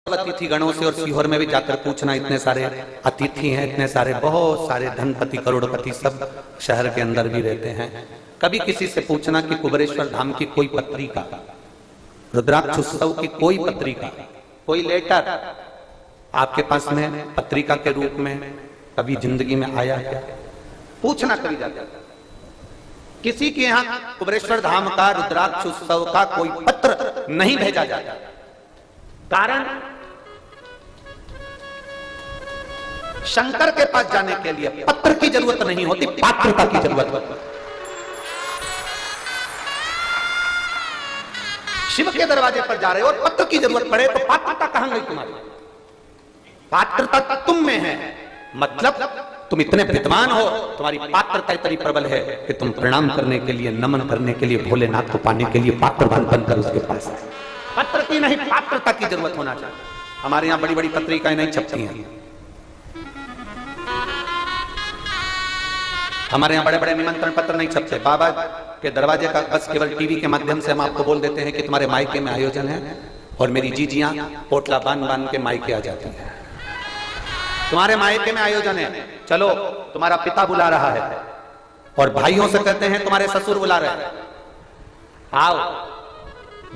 अतिथि गणों से और सीहोर में भी जाकर पूछना, इतने सारे अतिथि हैं, इतने सारे बहुत सारे धनपति करोड़पति सब शहर के अंदर भी रहते हैं। कभी किसी से पूछना कि कुबेरेश्वर धाम की कोई पत्रिका रुद्राक्ष उत्सव की कोई पत्रिका, कोई लेटर आपके पास में पत्रिका के रूप में कभी जिंदगी में आया क्या? पूछना कभी जाता है। किसी के यहां कुबेरेश्वर धाम का रुद्राक्ष उत्सव का कोई पत्र नहीं भेजा जाता। कारण शंकर के पास जाने के लिए पत्र की जरूरत नहीं होती, पात्रता की जरूरत होती। शिव के दरवाजे पर जा रहे हो और पत्र की जरूरत पड़े तो पात्रता कहां गई तुम्हारी? पात्रता तुम में है, मतलब तुम इतने विद्वान हो, तुम्हारी पात्रता इतनी प्रबल है कि तुम प्रणाम करने के लिए, नमन करने के लिए, भोलेनाथ को पाने के लिए पात्रवान बनकर उसके पास आए। पत्र की नहीं, पात्रता की जरूरत होना चाहिए। हमारे यहां बड़ी बड़ी पत्रिकाएं नहीं छपती हैं, हमारे यहां बड़े बड़े निमंत्रण पत्र नहीं छपते। बाबा के दरवाजे का बस केवल टीवी के माध्यम से हम आपको बोल देते हैं कि तुम्हारे मायके में आयोजन है, और मेरी जीजियां पोटला बांध बांध के मायके आ जाती हैं। तुम्हारे मायके में आयोजन है, चलो तुम्हारा पिता बुला रहा है, और भाइयों से कहते हैं तुम्हारे ससुर बुला रहे हैं, आओ।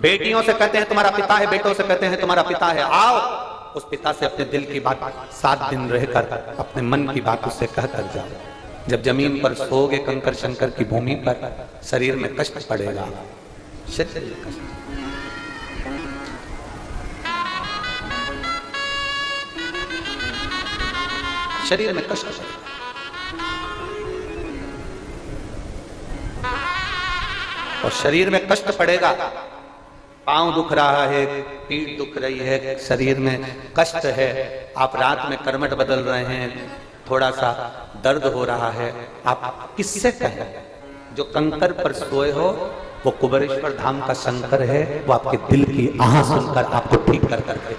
बेटियों से कहते हैं तुम्हारा पिता है, बेटों से कहते हैं तुम्हारा पिता है, आओ। उस पिता से अपने दिल की बात 7 दिन रहकर अपने मन की बात उससे कहकर जाओ। जब जमीन पर सोओगे कंकर शंकर की भूमि पर, शरीर में कष्ट पड़ेगा, शरीर में कष्ट। शरीर में कष्ट पड़ेगा। और शरीर में कष्ट पड़ेगा, पांव दुख रहा है, पीठ दुख रही है, शरीर में कष्ट है, आप रात में करवट बदल रहे हैं, थोड़ा सा दर्द हो रहा है, आप किससे कहें? जो कंकर पर सोए हो वो कुबेरेश्वर धाम का शंकर है, वो आपके दिल की आह सुनकर आपको ठीक कर भेजे।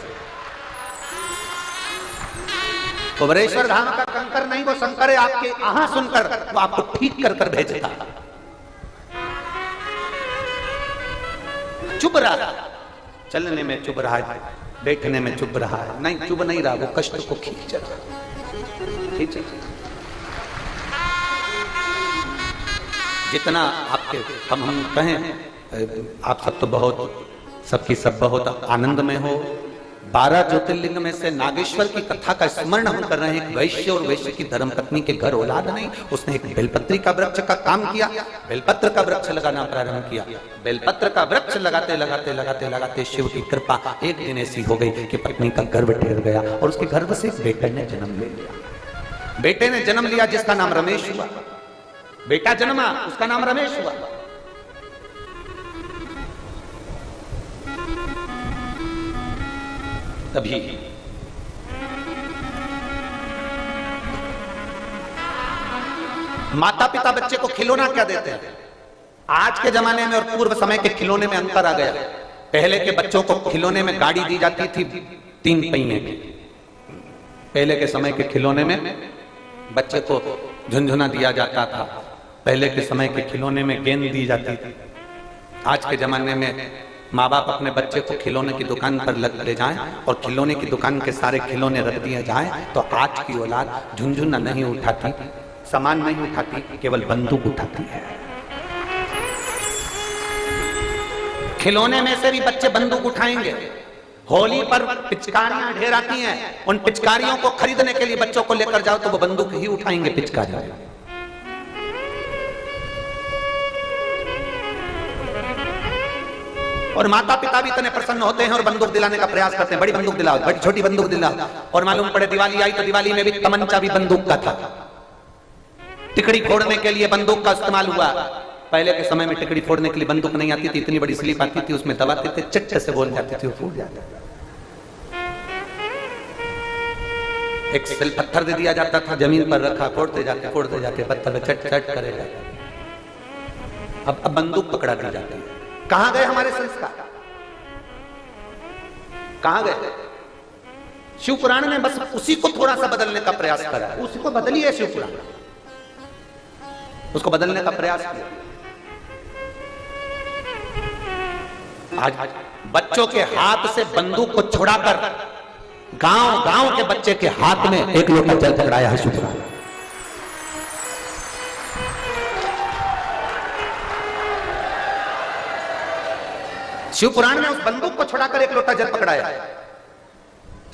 कुबेरेश्वर धाम का कंकर नहीं, वो शंकर है, आपके आह सुनकर वो आपको ठीक कर भेजता। चुप रहा, चलने में चुप रहा है, बैठने में चुप रहा है, नहीं चुप नहीं रहा, वो कष्ट को खींच रहा। जितना आपके हम कहें, आप सब तो बहुत, सबकी सब बहुत आनंद में हो। 12 ज्योतिर्लिंग में से नागेश्वर की कथा का स्मरण हम कर रहे हैं। वैश्य और वैश्य की धर्मपत्नी के घर औलाद नहीं, उसने एक बेलपत्री का वृक्ष का काम किया, बेलपत्र का वृक्ष लगाना प्रारंभ किया। बेलपत्र का वृक्ष लगाते लगाते लगाते लगाते शिव की कृपा एक दिन ऐसी हो गई कि पत्नी का गर्भ ठहर गया, और उसके गर्भ से बेटे ने जन्म ले लिया। बेटे ने जन्म लिया जिसका नाम रमेश हुआ। बेटा जन्मा, उसका नाम रमेश हुआ। तभी माता पिता बच्चे को खिलौना क्या देते हैं? आज के जमाने में और पूर्व समय के खिलौने में अंतर आ गया। पहले के बच्चों को खिलौने में गाड़ी दी जाती थी 3 पहिए की। पहले के समय के खिलौने में बच्चे को झुनझुना दिया जाता था, पहले के समय के खिलौने में गेंद दी जाती थी। आज के जमाने में माँ बाप अपने बच्चे को खिलौने की दुकान पर ले जाएं और खिलौने की दुकान के सारे खिलौने रख दिए जाएं, तो आज की औलाद झुनझुना नहीं उठाती, सामान नहीं उठाती, केवल बंदूक उठाती है। खिलौने में से भी बच्चे बंदूक उठाएंगे। होली पर पिचकारियां ढेर आती हैं, उन पिचकारियों को खरीदने के लिए बच्चों को लेकर जाओ तो वो बंदूक ही उठाएंगे, पिचकारियां। और माता पिता भी इतने प्रसन्न होते हैं और बंदूक दिलाने का प्रयास करते हैं, बड़ी बंदूक दिलाओ, बड़ी छोटी बंदूक दिलाओ। और मालूम पड़े दिवाली आई तो दिवाली में भी तमंचा भी बंदूक का था। टिकड़ी फोड़ने के लिए बंदूक का इस्तेमाल हुआ। पहले के समय में टिकड़ी फोड़ने के लिए बंदूक नहीं आती थी, इतनी बड़ी स्लिप आती थी, उसमें दबाते थे, चट से बोल जाती थी, वो फूट जाता। एक सिल पत्थर दे दिया जाता था, जमीन पर रखा, फोड़ते जाते पत्थर चट चट करेगा। अब बंदूक पकड़ा दी जाती है। कहां गए हमारे संस्कार? कहां गए? शिव पुराण ने बस उसी को थोड़ा सा बदलने का प्रयास करा, उसी को बदलिए शिव पुराण, उसको बदलने का प्रयास किया। आज बच्चों के हाथ से बंदूक को छुड़ाकर गांव के बच्चे के हाथ में एक लोटा जल पकड़ाया है शिव पुराण। शिव पुराण ने उस बंदूक को छुड़ाकर एक लोटा जल पकड़ाया।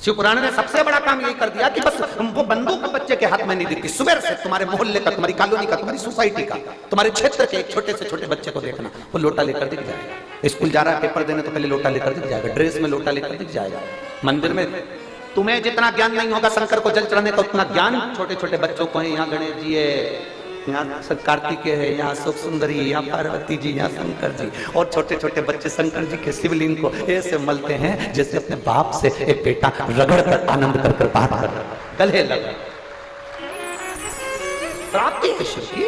शिव पुराण ने सबसे बड़ा काम यही कर दिया कि बस वो बंदूक बच्चे के हाथ में नहीं दिखती। सुबह से तुम्हारे मोहल्ले का, तुम्हारी कॉलोनी का, तुम्हारी सोसाइटी का, तुम्हारे क्षेत्र के एक छोटे से छोटे बच्चे को देखना, वो लोटा लेकर दिख जाएगा। स्कूल जा रहा है पेपर देने तो पहले लोटा लेकर दिख जाएगा, ड्रेस में लोटा लेकर दिख जाएगा। मंदिर में तुम्हें जितना ज्ञान नहीं होगा शंकर को जल चढ़ाने का, उतना ज्ञान छोटे छोटे बच्चों को है। यहाँ गणेश जी है, यहाँ कार्तिकेय है, यहाँ सुख सुंदरी, यहाँ पार्वती जी, यहाँ शंकर जी, और छोटे छोटे बच्चे शंकर जी के शिवलिंग को ऐसे मलते हैं जैसे अपने बाप से एक बेटा रगड़ कर आनंद कर बात कर गले लगा। प्राप्ति है शिव की।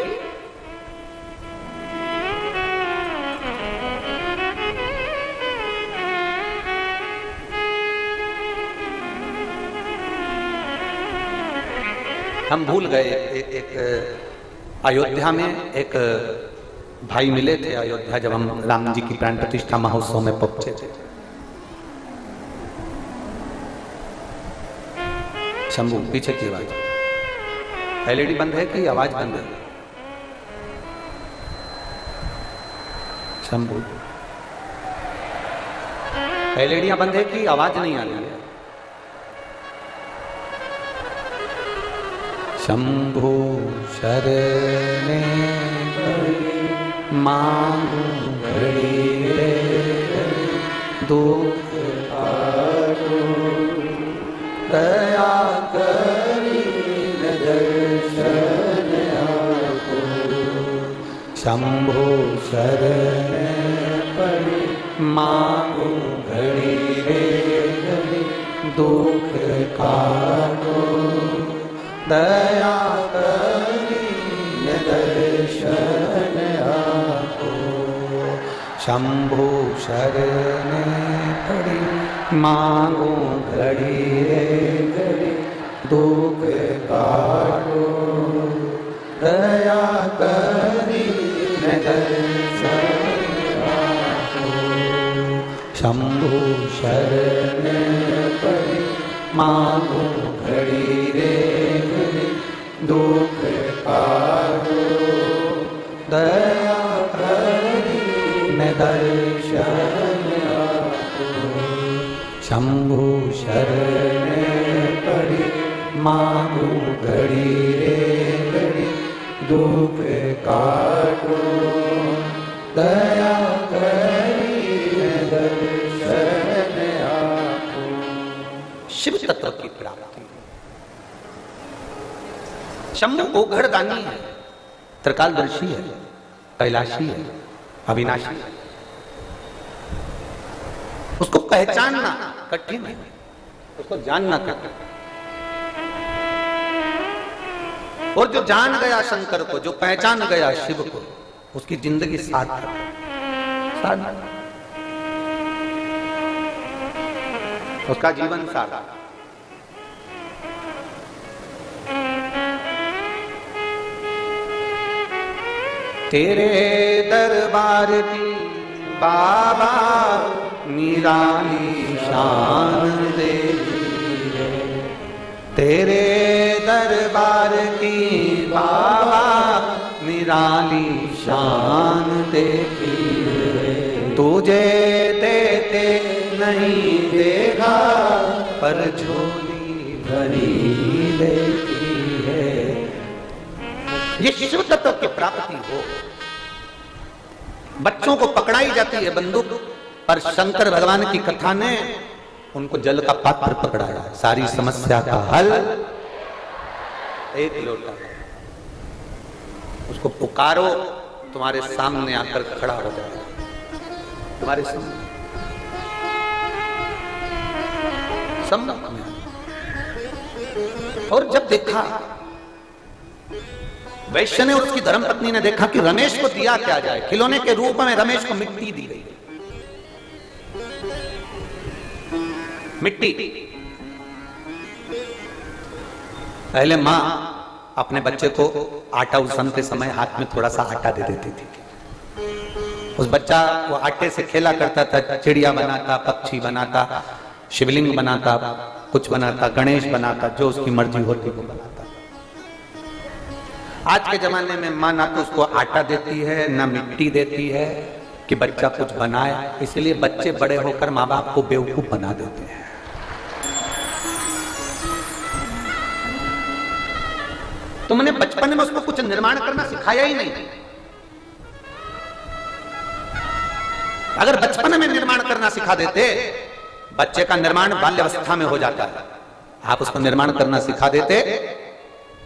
हम भूल गए एक अयोध्या में एक भाई मिले थे। अयोध्या जब हम राम जी की प्राण प्रतिष्ठा महोत्सव में पहुंचे थे, शंभू पीछे की आवाज, एलईडी बंद है कि आवाज बंद है? शंभू एलईडियां बंद है कि आवाज नहीं आ रही है? शंभु शरणे मांगू घड़ी रे दुख काटो दया करी दर्शन आपो। शंभु शरणे मांगू घड़ी रे दुख काटो दया करी दर्शन आपो। शंभु शरण पड़ी मांगो घड़ी रे घड़ी दुख काटो दया करी दर्शन आपो। शंभु शरण पड़ी मांगो घड़ी रे दुख काटो दया करी दर्शन आपो। शंभु शरण पड़ी मांगो घड़ी रे घड़ी दुख काटो दया करी दर्शन आपो। शिव तत्व की प्राप्ति। शंभु ओघड़दानी है, त्रिकालदर्शी है, कैलाशी है, अविनाशी है। उसको पहचानना कठिन है, उसको जानना कठिन। और जो जान गया शंकर को, जो पहचान गया शिव को, उसकी जिंदगी सार्थक है, उसका जीवन सार्थक। तेरे दरबार की बाबा निराली शान देखी है, तेरे दरबार की बाबा निराली शान देखी है। तुझे देते नहीं देखा पर झोली भरी देखी है। ये शिव तत्व की प्राप्ति हो। बच्चों को पकड़ाई जाती है बंदूक, पर शंकर भगवान की कथा ने उनको जल का पात्र पकड़ाया। सारी समस्या का हल एक लोटा। उसको पुकारो, तुम्हारे सामने आकर खड़ा हो जाएगा, तुम्हारे सामने सम्मुख में। और जब देखा वैश्य ने, उसकी धर्मपत्नी ने देखा कि रमेश को दिया क्या जाए, खिलौने के रूप में रमेश को मिट्टी दी गई। मिट्टी पहले मां अपने बच्चे को आटा उसनते समय हाथ में थोड़ा सा आटा दे देती थी। उस बच्चा वो आटे से खेला करता था, चिड़िया बनाता, पक्षी बनाता, शिवलिंग बनाता, कुछ बनाता, गणेश बनाता, जो उसकी मर्जी होती वो बनाता। आज के जमाने में मां ना तो उसको आटा देती है, ना मिट्टी देती है, कि बच्चा कुछ बनाए, इसलिए बच्चे बड़े होकर माँ बाप को बेवकूफ बना देते हैं। तुमने बचपन में उसको कुछ निर्माण करना सिखाया ही नहीं। अगर बचपन में निर्माण करना सिखा देते, बच्चे का निर्माण बाल्यावस्था में हो जाता है, आप उसको निर्माण करना सिखा देते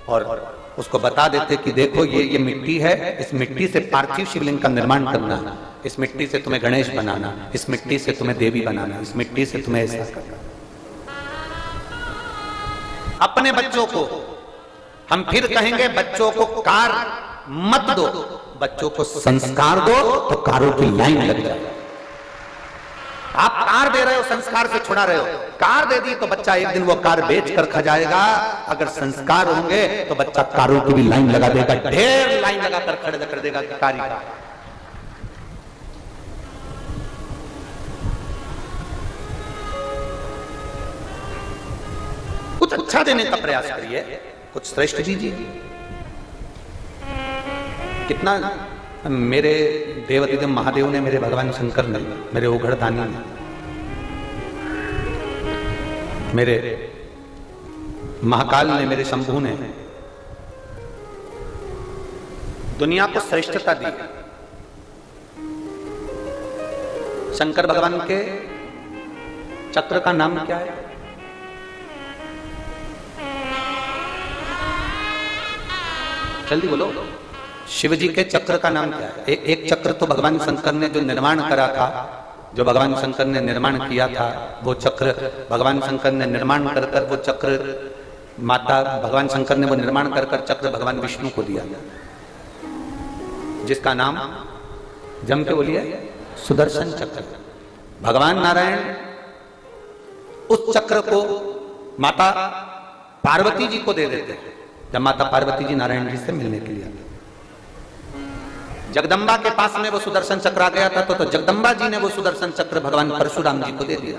और उसको बता देते कि देखो ये मिट्टी है, इस मिट्टी से पार्थिव शिवलिंग का निर्माण करना, इस मिट्टी से तुम्हें गणेश बनाना, इस मिट्टी से तुम्हें देवी बनाना, इस मिट्टी से तुम्हें ऐसा करना। अपने बच्चों को हम फिर कहेंगे, बच्चों को कार मत दो, बच्चों को संस्कार दो तो कारों की लाइन लग जाए। आप कार दे रहे हो, संस्कार से छुड़ा रहे हो। कार दे दी तो बच्चा एक दिन वो कार बेच कर खा जाएगा। अगर संस्कार होंगे तो बच्चा कारों की भी लाइन लगा देगा, ढेर लाइन लगाकर खड़े कर देगा कि कारी कार। कुछ अच्छा देने का प्रयास करिए, कुछ श्रेष्ठ दीजिए। कितना मेरे देवाधिदेव महादेव ने, मेरे भगवान शंकर ने, मेरे उघड़दानी ने, मेरे महाकाल ने, मेरे शंभू ने दुनिया को श्रेष्ठता दी। शंकर भगवान के चक्र का नाम क्या है? जल्दी बोलो। शिव जी के चक्र का नाम क्या है? एक चक्र तो भगवान शंकर ने जो निर्माण करा था, जो भगवान शंकर ने निर्माण किया था, वो चक्र भगवान शंकर ने निर्माण कर कर वो चक्र माता भगवान शंकर ने वो निर्माण कर कर चक्र भगवान विष्णु को दिया, जिसका नाम जम के बोलिए सुदर्शन चक्र। भगवान नारायण उस चक्र को माता पार्वती जी को दे देते हैं जब माता पार्वती जी नारायण जी से मिलने के लिए। जगदम्बा के पास में वो सुदर्शन चक्र आ गया था तो जगदम्बा जी ने वो सुदर्शन चक्र भगवान परशुराम जी को दे दिया।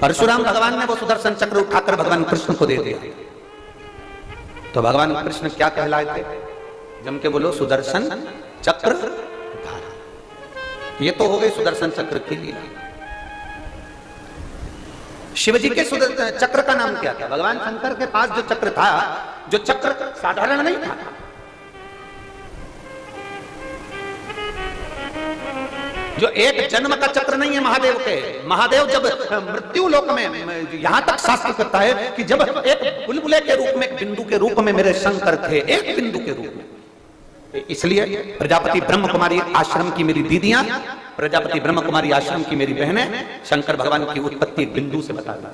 परशुराम भगवान ने वो सुदर्शन चक्र उठाकर भगवान कृष्ण को दे दिया। तो भगवान कृष्ण क्या कहलाए थे? जम के बोलो सुदर्शन चक्र धारा। ये तो हो गई सुदर्शन चक्र की लीला। शिवजी के चक्र का नाम क्या था? भगवान शंकर के पास जो चक्र था, जो चक्र साधारण नहीं था, जो एक जन्म का चक्र नहीं है महादेव के। महादेव जब मृत्यु लोक में, यहां तक शास्त्र कहता है कि जब एक बुलबुले के रूप में, एक बिंदु के रूप में मेरे शंकर थे, एक बिंदु के रूप में। इसलिए प्रजापति ब्रह्म कुमारी आश्रम की मेरी दीदियां, प्रजापति ब्रह्म कुमारी आश्रम की मेरी बहनें शंकर भगवान की उत्पत्ति बिंदु से बता दें।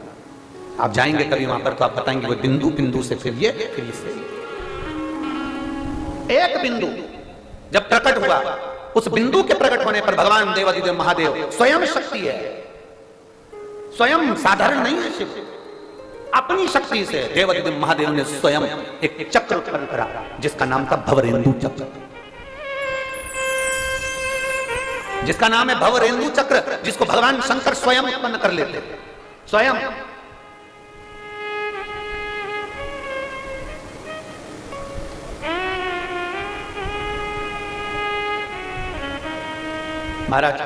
आप जाएंगे कभी वहां पर तो आप बताएंगे वो बिंदु, बिंदु से फिर ये, फिर इससे। एक बिंदु जब प्रकट हुआ, उस बिंदु के प्रकट होने पर भगवान देवाधिदेव महादेव स्वयं शक्ति है, स्वयं साधारण नहीं है। शिव अपनी शक्ति से देवाधिदेव महादेव ने स्वयं एक चक्र उत्पन्न करा जिसका नाम था भवरेंदु चक्र, जिसका नाम है भवरेंदु चक्र, जिसको भगवान शंकर स्वयं उत्पन्न कर लेते स्वयं। महाराज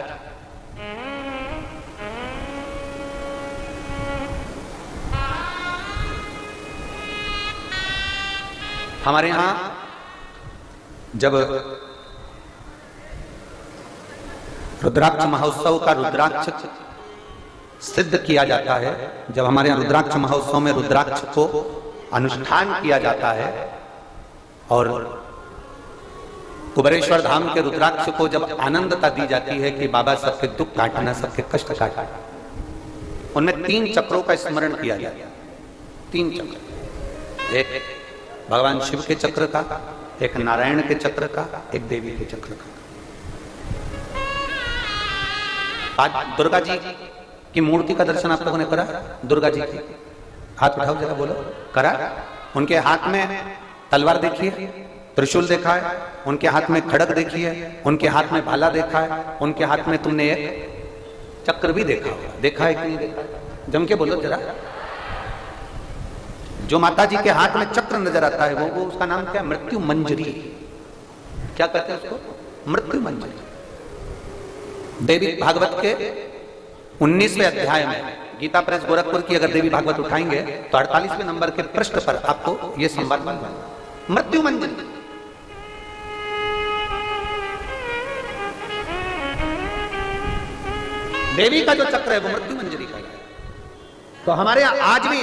हमारे यहां जब रुद्राक्ष महोत्सव का रुद्राक्ष सिद्ध किया जाता है, जब हमारे यहाँ रुद्राक्ष महोत्सव में रुद्राक्ष को अनुष्ठान किया जाता है और कुबेरेश्वर धाम के रुद्राक्ष को जब आनंदता दी जाती है कि बाबा सबके दुख काटना, सबके कष्ट काटना, उनमें 3 चक्रों का स्मरण किया जाता है। 3 चक्र, एक भगवान शिव के चक्र का, एक नारायण के चक्र का, एक देवी के चक्र का। आज दुर्गा जी की मूर्ति का दर्शन आप लोगों ने करा? दुर्गा जी की हाथ उठाओ जरा, बोलो करा? उनके हाथ में तलवार देखी है, त्रिशूल देखा है, उनके हाथ में खड़ग देखी है, उनके हाथ में भाला देखा है, उनके हाथ में तुमने एक चक्र भी देखा है। देखा है कि नहीं देखा? जम के बोलो जरा। जो माता जी के हाथ में चक्र नजर आता है वो उसका नाम क्या? मृत्यु मंजरी। क्या कहते हैं उसको? मृत्यु मंजरी। देवी भागवत के 19वें अध्याय में, गीता प्रेस गोरखपुर की अगर देवी भागवत उठाएंगे तो 48वें नंबर के पृष्ठ पर आपको यह संवाद मिल जाएगा, मृत्यु मंजरी। देवी का जो चक्र है वो मृत्यु मंजरी का है। तो हमारे यहां आज भी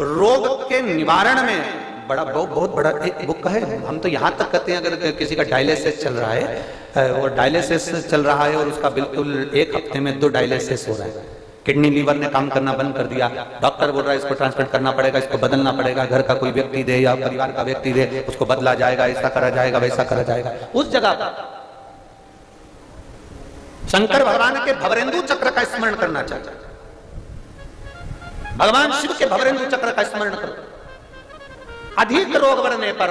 रोग के निवारण में बहुत बड़ा एक बुक है। हम तो यहां तक कहते हैं अगर किसी का डायलिसिस चल रहा है और डायलिसिस चल रहा है और उसका बिल्कुल 1 हफ्ते में 2 डायलिसिस हो रहा है, किडनी लीवर ने काम करना बंद कर दिया, डॉक्टर बोल रहा है इसको ट्रांसप्लांट करना पड़ेगा, इसको बदलना पड़ेगा, घर का कोई व्यक्ति दे या परिवार का व्यक्ति दे, उसको बदला जाएगा, ऐसा करा जाएगा, वैसा करा जाएगा। उस जगह पर शंकर भगवान के भवरेंदु चक्र का स्मरण करना चाहिए। भगवान शिव के भवरेंदु चक्र का स्मरण करो। अधिक रोग बढ़ने पर,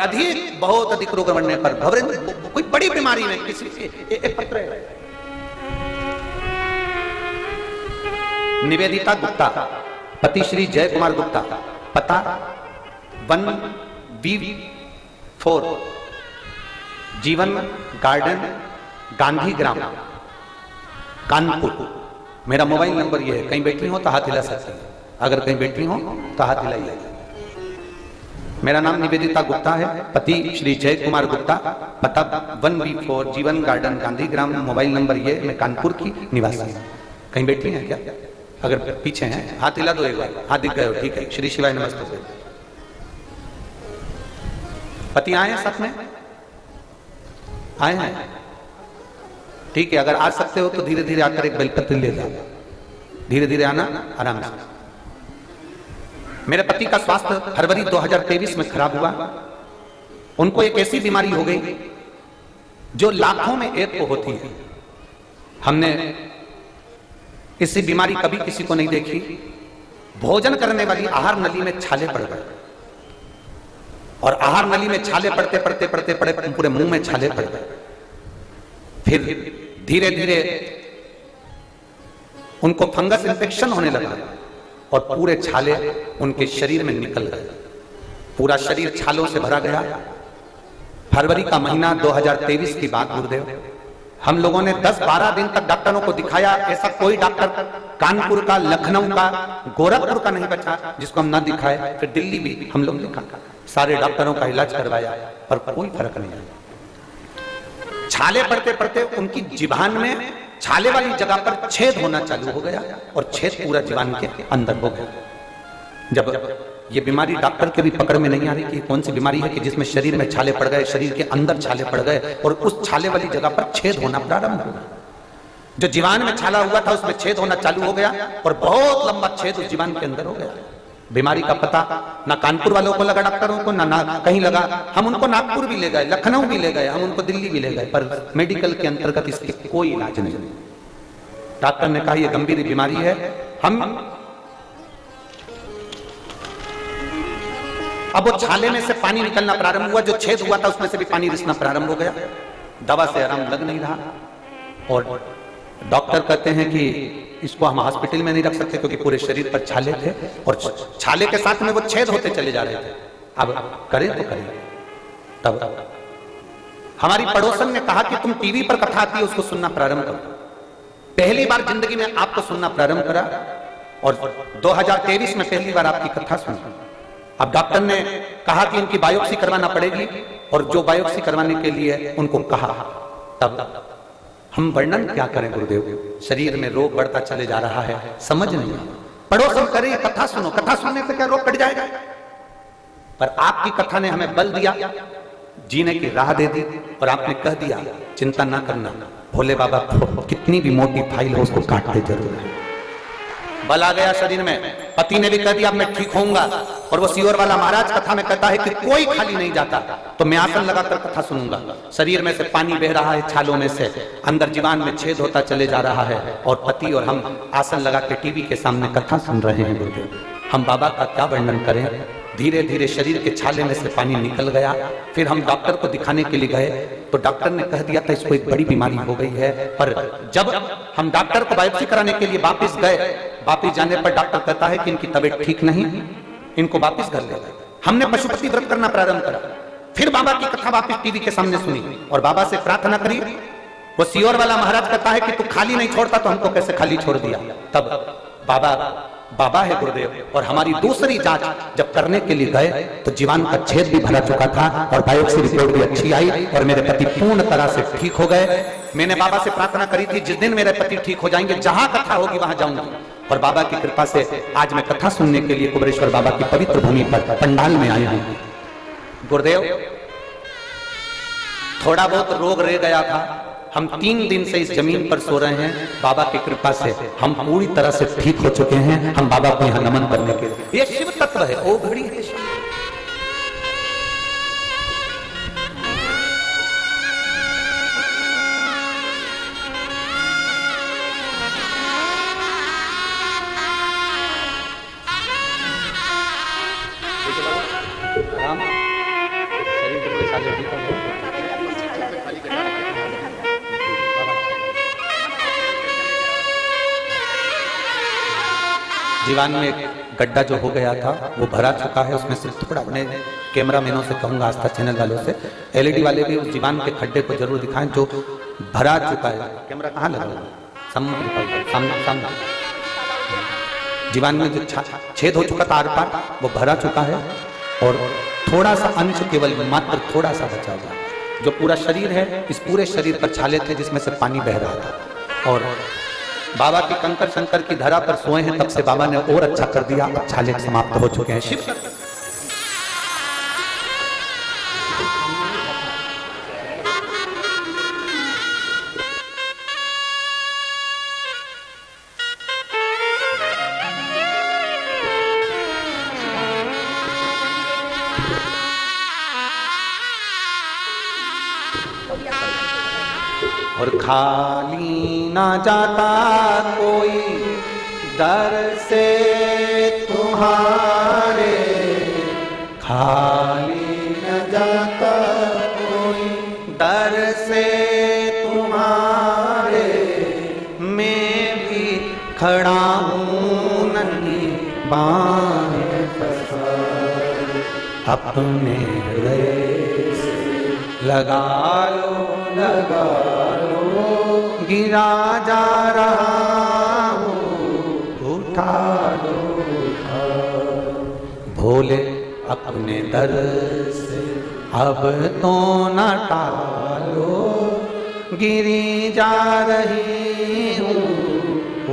बहुत अधिक रोग बढ़ने पर, भवरेंदु कोई बड़ी बीमारी में किसी एक पत्र है। निवेदिता गुप्ता, पति श्री जय कुमार गुप्ता, पता 1B4 जीवन गार्डन, गांधी ग्राम, कानपुर। मेरा मोबाइल नंबर ये है, कहीं बैठी हो तो हाथ हिला सकती है, अगर कहीं बैठी हो तो हाथ हिलाइए। मेरा नाम निवेदिता गुप्ता है, पति श्री जय कुमार गुप्ता, पता 1B4 जीवन गार्डन, गांधी ग्राम, मोबाइल नंबर ये, मैं कानपुर की निवासी। कहीं बैठी हैं क्या? अगर पीछे हैं हाथ हिला दो एक बार, हाथ दिख गए हो, ठीक है। श्री शिवाय नमस्ते। पति आए हैं साथ में? आए हैं, ठीक है। अगर आ सकते हो तो धीरे धीरे आकर एक बेलपत्र ले जाओ, धीरे धीरे आना, आराम से। मेरे पति का स्वास्थ्य फरवरी 2023 में खराब हुआ। उनको एक ऐसी बीमारी हो गई जो लाखों में एक को होती है। हमने ऐसी बीमारी कभी किसी को नहीं देखी। भोजन करने वाली आहार नली में छाले पड़ गए और आहार नली में छाले पड़ते पड़ते पड़ते पड़े पूरे मुंह में छाले पड़ गए। फिर धीरे धीरे उनको फंगस इन्फेक्शन होने लगा और पूरे छाले उनके शरीर में निकल गए। पूरा शरीर छालों से भरा गया। फरवरी का महीना 2023 की बात गुरुदेव। हम लोगों ने 10-12 दिन तक डॉक्टरों को दिखाया। ऐसा कोई डॉक्टर कानपुर का, लखनऊ का, गोरखपुर का नहीं बचा जिसको हम ना दिखाए। फिर दिल्ली भी हम लोग दिखा, सारे डॉक्टरों का इलाज करवाया पर कोई फर्क नहीं आया। छाले पड़ते पड़ते उनकी जीभान में छाले वाली जगह पर छेद होना चालू हो गया और छेद पूरा जीवान के अंदर हो गया। जब ये बीमारी डॉक्टर के भी पकड़ में नहीं आ रही कि कौन सी बीमारी है कि जिसमें शरीर में छाले पड़ गए, शरीर के अंदर छाले पड़ गए और उस छाले वाली जगह पर छेद होना प्रारंभ हो गया। जो जीवान में छाला हुआ था उसमें छेद होना चालू हो गया और बहुत लंबा छेद उस जीवान के अंदर हो गया। बीमारी का पता ना कानपुर वालों को लगा, डॉक्टरों को ना कहीं लगा। हम उनको नागपुर भी ले गए, लखनऊ भी ले गए, हम उनको दिल्ली भी ले गए, पर मेडिकल के अंतर्गत इसके कोई इलाज नहीं। डॉक्टर ने कहा यह गंभीर बीमारी है। हम अब वो छाले में से पानी निकलना प्रारंभ हुआ, जो छेद हुआ था उसमें से भी पानी रिसना प्रारंभ हो गया। दवा से आराम लग नहीं रहा और डॉक्टर कहते हैं कि इसको हम हॉस्पिटल में नहीं रख सकते क्योंकि पूरे शरीर पर छाले थे और छाले के साथ में वो छेद होते चले जा रहे थे। अब करें तो करें। तब हमारी पड़ोसन ने कहा कि तुम टीवी पर कथा आती है उसको सुनना प्रारंभ करो। पहली बार जिंदगी में आपको सुनना प्रारंभ करा और 2023 में पहली बार आपकी कथा सुनी। अब डॉक्टर ने कहा कि उनकी बायोप्सी करवाना पड़ेगी और जो बायोप्सी करवाने के लिए उनको कहा, तब हम वर्णन क्या करें गुरुदेव। शरीर में रोग बढ़ता चले जा रहा है, समझ नहीं। पड़ोसन करे कथा सुनो, कथा सुनने से क्या रोग कट जाएगा। पर आपकी कथा ने हमें बल दिया, जीने की राह दे दी और आपने कह दिया चिंता ना करना, भोले बाबा कितनी भी मोटी फाइल हो उसको काटते जरूर है। बल आ गया शरीर में। पति ने भी कह दिया मैं ठीक होऊंगा और वो सीवर वाला महाराज कथा में कहता है कि कोई खाली नहीं जाता, तो मैं आसन लगाकर कथा सुनूंगा। शरीर में से पानी बह रहा है, छालों में से अंदर जीवान में छेद होता चले जा रहा है और पति और हम आसन लगा के टीवी के सामने कथा सुन रहे हैं। गुरुदेव हम बाबा का क्या वर्णन करें। धीरे धीरे शरीर के छाले में से पानी निकल गया। फिर हम डॉक्टर को दिखाने के लिए गए तो डॉक्टर ने कह दिया था इसको एक बड़ी बीमारी हो गई है। पर जब हम डॉक्टर को बायोप्सी कराने के लिए वापस गए, वापस जाने पर डॉक्टर कहता है कि इनकी तबीयत ठीक नहीं, इनको वापस घर ले गए। हमने पशुपति व्रत करना प्रारंभ करा। फिर बाबा की कथा वापस टीवी के सामने सुनी और बाबा से प्रार्थना करी। वो सियोर वाला महाराज कहता है कि तू खाली नहीं छोड़ता तो हमको कैसे खाली छोड़ दिया। तब बाबा है गुरुदेव। और हमारी दूसरी जांच जब करने के लिए गए तो जीवान का छेद भी भरा चुका था और बायोप्सी रिपोर्ट भी अच्छी आई और मेरे पति पूर्ण तरह से ठीक हो गए। मैंने बाबा से प्रार्थना करी थी जिस दिन मेरे पति ठीक हो जाएंगे जहां कथा होगी वहां जाऊंगी। और बाबा की कृपा से आज मैं कथा सुनने के लिए कुबेरेश्वर बाबा की पवित्र भूमि पर पंडाल में आया हूं। गुरुदेव, थोड़ा बहुत रोग रह गया था। हम 3 दिन से इस जमीन पर सो रहे हैं। बाबा की कृपा से हम पूरी तरह से ठीक हो चुके हैं। हम बाबा को यहाँ नमन करने के लिए, ये शिव तत्व है, ओ घड़ी है शिव। जीवान में गड्ढा जो हो गया था वो भरा चुका है। उसमें से थोड़ा, अपने कैमरा मैनों से कहूंगा, आस्था चैनल वालों से, एलईडी वाले भी उस जीवान के खड्डे को जरूर दिखाएं जो भरा चुका है। कैमरा कहाँ लगा हुआ? सामने। जीवान में जो छेद हो चुका था आर पार, वो भरा चुका है और थोड़ा सा अंश, केवल मात्र थोड़ा सा बचा हुआ है। जो पूरा शरीर है, इस पूरे शरीर पर छाले थे जिसमें से पानी बह रहा था। और बाबा की कंकर शंकर की धरा पर सोए हैं, तब से बाबा ने और अच्छा कर दिया। छाले समाप्त हो चुके हैं। शिव और खाली ना जाता कोई दर से तुम्हारे, खाली न जाता कोई दर से तुम्हारे। मैं भी खड़ा हूँ नन्ही बाहें पसारे, अपने हृदय से लगा लो गिरा जा रहा हूँ, उठा लो भोले अपने दर से, अब तो न टालो, गिरी जा रही हूँ,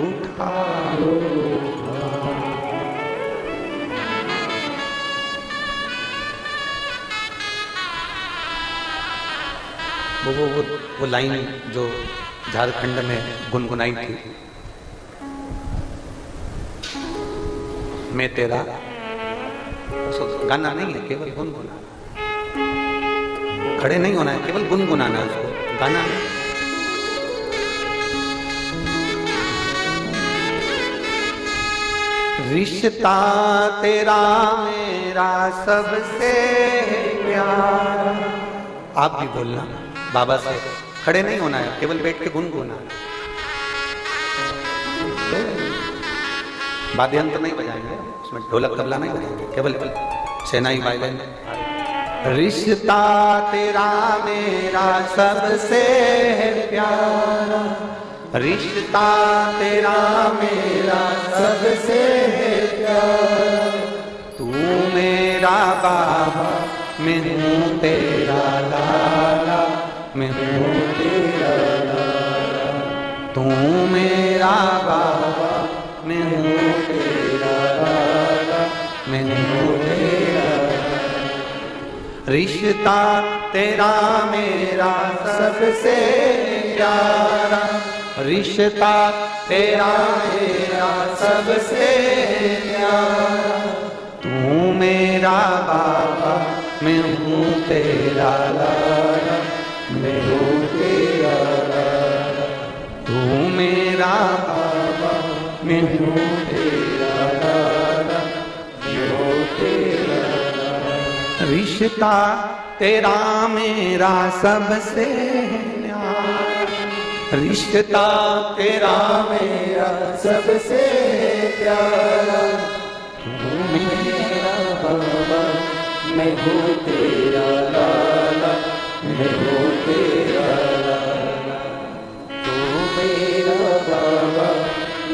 उठा लो। वो लाइन जो झारखंड में गुनगुनाई थी, मैं तेरा, गाना नहीं है, केवल गुनगुना, खड़े नहीं होना है, केवल गुनगुनाना है उसको, गाना नहीं। रिश्ता तेरा मेरा सबसे प्यारा। आप भी बोलना बाबा से, खड़े नहीं होना है, केवल बैठ के गुनगुना। वाद्य यंत्र नहीं बजाएंगे, उसमें ढोलक तबला नहीं बजाएंगे, केवल सेनाई वायलिन। रिश्ता तेरा मेरा सबसे प्यारा, रिश्ता तेरा मेरा सबसे प्यारा। तू मेरा बाबा, मैं हूँ तेरा लाला, मैं हूँ तेरा लाला। तू मेरा बाबा, मैं हूँ तेरा लाला, मैं हूँ तेरा लाला। रिश्ता तेरा मेरा सबसे प्यारा, रिश्ता तेरा मेरा सबसे प्यारा। तू मेरा बाबा, मैं हूँ तेरा लाला, मैं हूँ तेरा लाला। तू मेरा बाबा, मैं हूँ तेरा लाला, मैं हूँ तेरा लाला। रिश्ता तेरा मेरा सबसे न्यारा, रिश्ता तेरा मेरा सबसे प्यारा। तू मेरा बाबा, मैं हूँ तेरा लाला, मैं हूँ तेरा लाला। तू मेरा बाबा,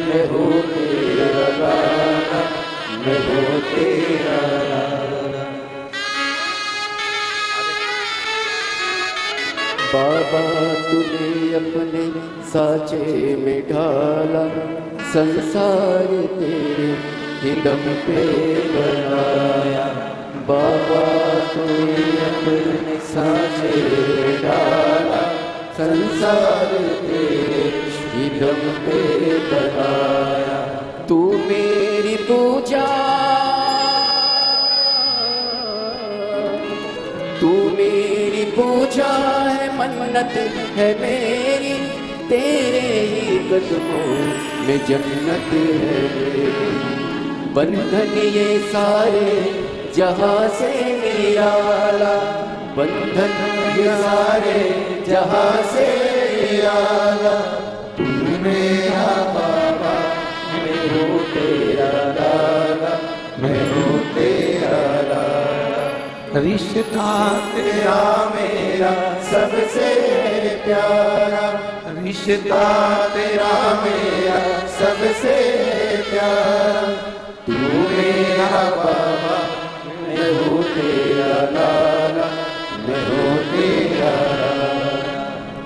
मैं हूँ तेरा लाला, मैं हूँ तेरा लाला। बाबा तूने अपने साचे में ढाला, संसार तेरे ही दम पे बनाया। बाबा तूने अपने साचे में ढाला, संसार तेरे ही दम पे बनाया। तू मेरी पूजा, तू मेरी पूजा है, मन्नत है मेरी, तेरे ही कदमों में जन्नत है मेरी। बंधन ये सारे जहां से निराला, बंधन ये सारे जहां से निराला। तू मेरा बाबा, मैं हूँ तेरा लाला, मैं हूँ तेरा लाला। रिश्ता तेरा मेरा सबसे प्यारा, रिश्ता तेरा मेरा सबसे प्यारा। तू मेरा बाबा, मैं हूँ तेरा लाला, मैं हूँ तेरा लाला।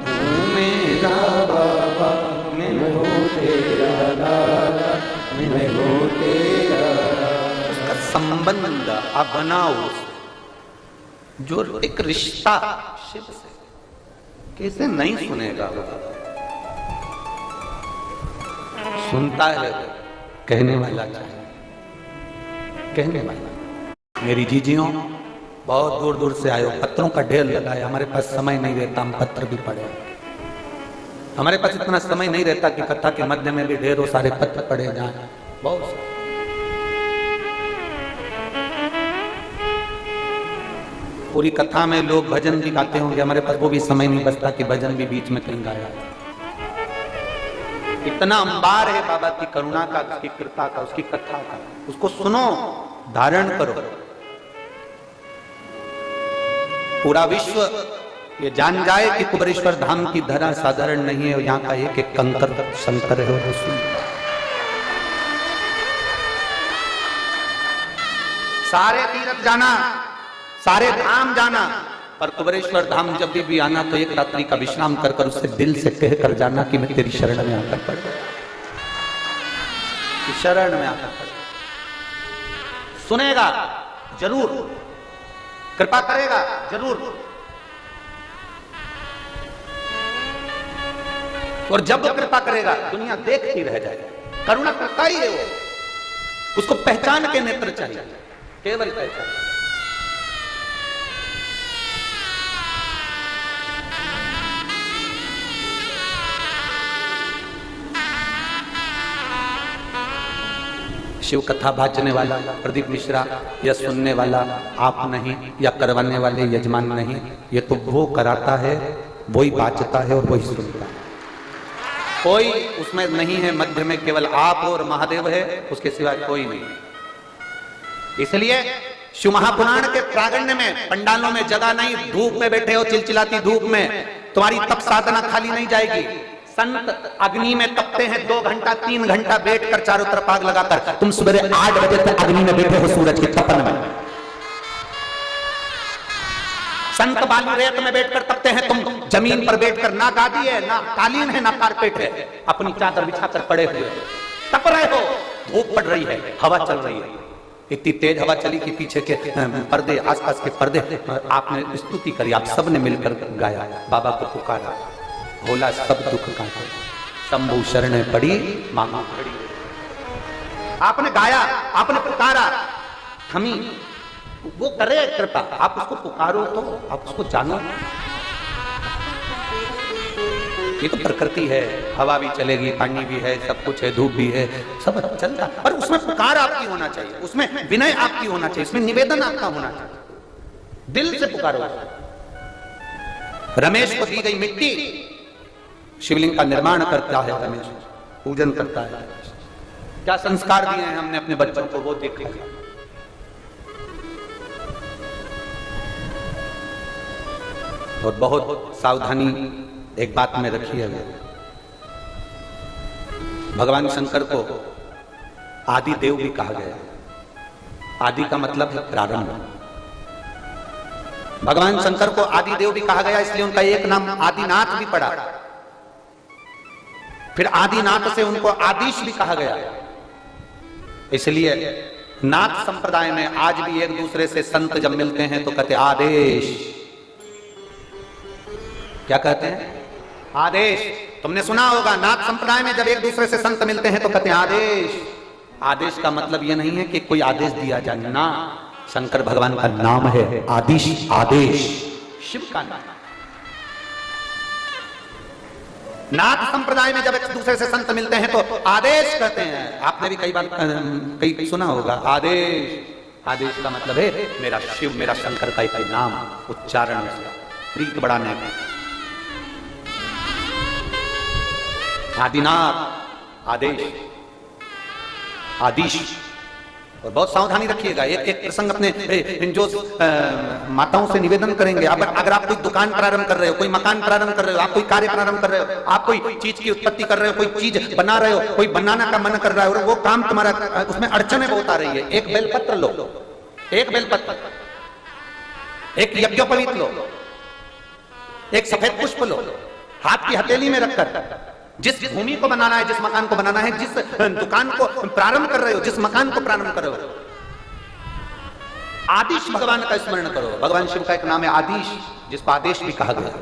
तू मेरा बाबा, मैं हूँ तेरा लाला, मैं हूँ तेरा लाला। उसका संबंध आप बनाओ, जो एक रिश्ता शिव से कैसे नहीं सुनेगा। सुनता है, कहने वाला चाहिए, कहने वाला। मेरी जीजियों, बहुत दूर दूर से आए हो, पत्रों का ढेर लगा है। हमारे पास समय नहीं रहता, हम पत्र भी पढ़े। हमारे पास इतना समय नहीं रहता कि कथा के मध्य में भी ढेरों सारे पत्र पढ़े जाए। बहुत सारे पूरी कथा में लोग भजन भी गाते होंगे, हमारे पास वो भी समय नहीं बचता कि भजन भी बीच में कहीं गाया। इतना अंबार है बाबा की करुणा का, उसकी कृपा का, उसकी कथा का। उसको सुनो, धारण करो। पूरा विश्व ये जान जाए कि कुबेरेश्वर धाम की धरा साधारण नहीं है, यहाँ का एक एक कंकर शंकर है। और सारे तीर्थ जाना, सारे धाम जाना, पर कुबेरेश्वर धाम जब भी आना तो एक रात्रि का विश्राम कर कर उससे दिल से कह कर जाना कि मैं तेरी शरण में आकर पड़ गया, शरण में आकर पड़। सुनेगा जरूर, कृपा करेगा जरूर। और जब वो कृपा करेगा दुनिया देखती रह जाएगी। करुणा करता ही है वो, उसको पहचान के नेत्र चाहिए, केवल पहचान। शिव कथा बाजने वाला प्रदीप मिश्रा या सुनने वाला आप नहीं, या करवाने वाले यजमान नहीं। ये तो वो कराता है, वही बाजता है और वही सुनता है। कोई उसमें नहीं है मध्य में, केवल आप और महादेव है, उसके सिवाय कोई नहीं। इसलिए शिव महापुराण के प्रागण्य में पंडालों में जगह नहीं, धूप में बैठे हो चिलचिलाती धूप में, तुम्हारी तप साधना खाली नहीं जाएगी। संत अग्नि में तपते हैं 2 घंटा 3 घंटा बैठकर, चारों तरफ आग लगाकर। तुम सुबह 8 बजे तक अग्नि में बैठे हो सूरज के तपन में। संत बालू रेत में बैठकर तपते हैं, तुम जमीन पर बैठकर, ना गादी है, ना कालीन है, ना कारपेट है, अपनी चादर बिछाकर पड़े हुए तप रहे हो। धूप पड़ रही है, हवा चल रही है, इतनी तेज हवा चली कि पीछे के पर्दे, आसपास के पर्दे, आपने स्तुति करी, आप सबने मिलकर गाया, बाबा को पुकारा, भोला सब दुख काटे, शंभु शरण पड़ी मांगा खड़ी। आपने गाया, आपने पुकारा, थमी, वो करे कृपा। आप उसको पुकारो तो आप उसको जानो। ये तो प्रकृति है, हवा भी चलेगी, पानी भी है, सब कुछ है, धूप भी है, सब चलता, पर उसमें पुकार आपकी होना चाहिए, उसमें विनय आपकी होना चाहिए, उसमें निवेदन आपका होना चाहिए। दिल से पुकारो। रमेश को दी गई मिट्टी शिवलिंग का निर्माण करता है, रमेश पूजन करता है। क्या संस्कार दिए हैं हमने अपने बच्चों को, वो देख लिया। और बहुत सावधानी एक बात में रखिएगा, भगवान शंकर को आदि देव भी कहा गया। आदि का मतलब है प्रारंभ। भगवान शंकर को आदि देव भी कहा गया, इसलिए उनका एक नाम आदिनाथ भी पड़ा। फिर आदिनाथ से उनको आदिश भी कहा गया। इसलिए नाथ संप्रदाय में आज भी एक दूसरे से संत जब मिलते हैं तो कहते आदेश। क्या कहते हैं? आदेश। तुमने सुना होगा, नाथ संप्रदाय में जब एक दूसरे से संत मिलते हैं तो कहते हैं आदेश। आदेश का मतलब यह नहीं है कि कोई आदेश दिया जाए ना, शंकर भगवान का नाम है आदिश, आदेश शिव का नाम। नाथ संप्रदाय में जब एक दूसरे से संत मिलते हैं तो आदेश कहते हैं। आपने भी कई बार कई सुना होगा आदेश। आदेश का मतलब है मेरा शिव, मेरा शंकर का एक नाम उच्चारण है, प्रीत बढ़ाने में। आदिनाथ, आदेश, आदिश। और बहुत सावधानी रखिएगा। एक प्रसंग अपने जो माताओं से निवेदन करेंगे, अगर आप कोई दुकान प्रारंभ कर रहे हो, कोई मकान प्रारंभ कर रहे हो, आप कोई कार्य प्रारंभ कर रहे हो, आप कोई चीज की उत्पत्ति कर रहे हो, कोई चीज बना रहे हो, कोई बनाना का मन कर रहा है और वो काम तुम्हारा उसमें अड़चने बहुत आ रही है, एक बेलपत्र लो, एक बेलपत्र, एक यज्ञोपवीत लो, एक सफेद पुष्प लो, हाथ की हथेली में रखकर जिस भूमि को बनाना है, जिस मकान को बनाना है, जिस दुकान को प्रारंभ कर रहे हो, जिस मकान को प्रारंभ कर रहे हो, आदिश भगवान का स्मरण करो। भगवान शिव का एक नाम है आदिश, जिसको आदेश भी कहा गया।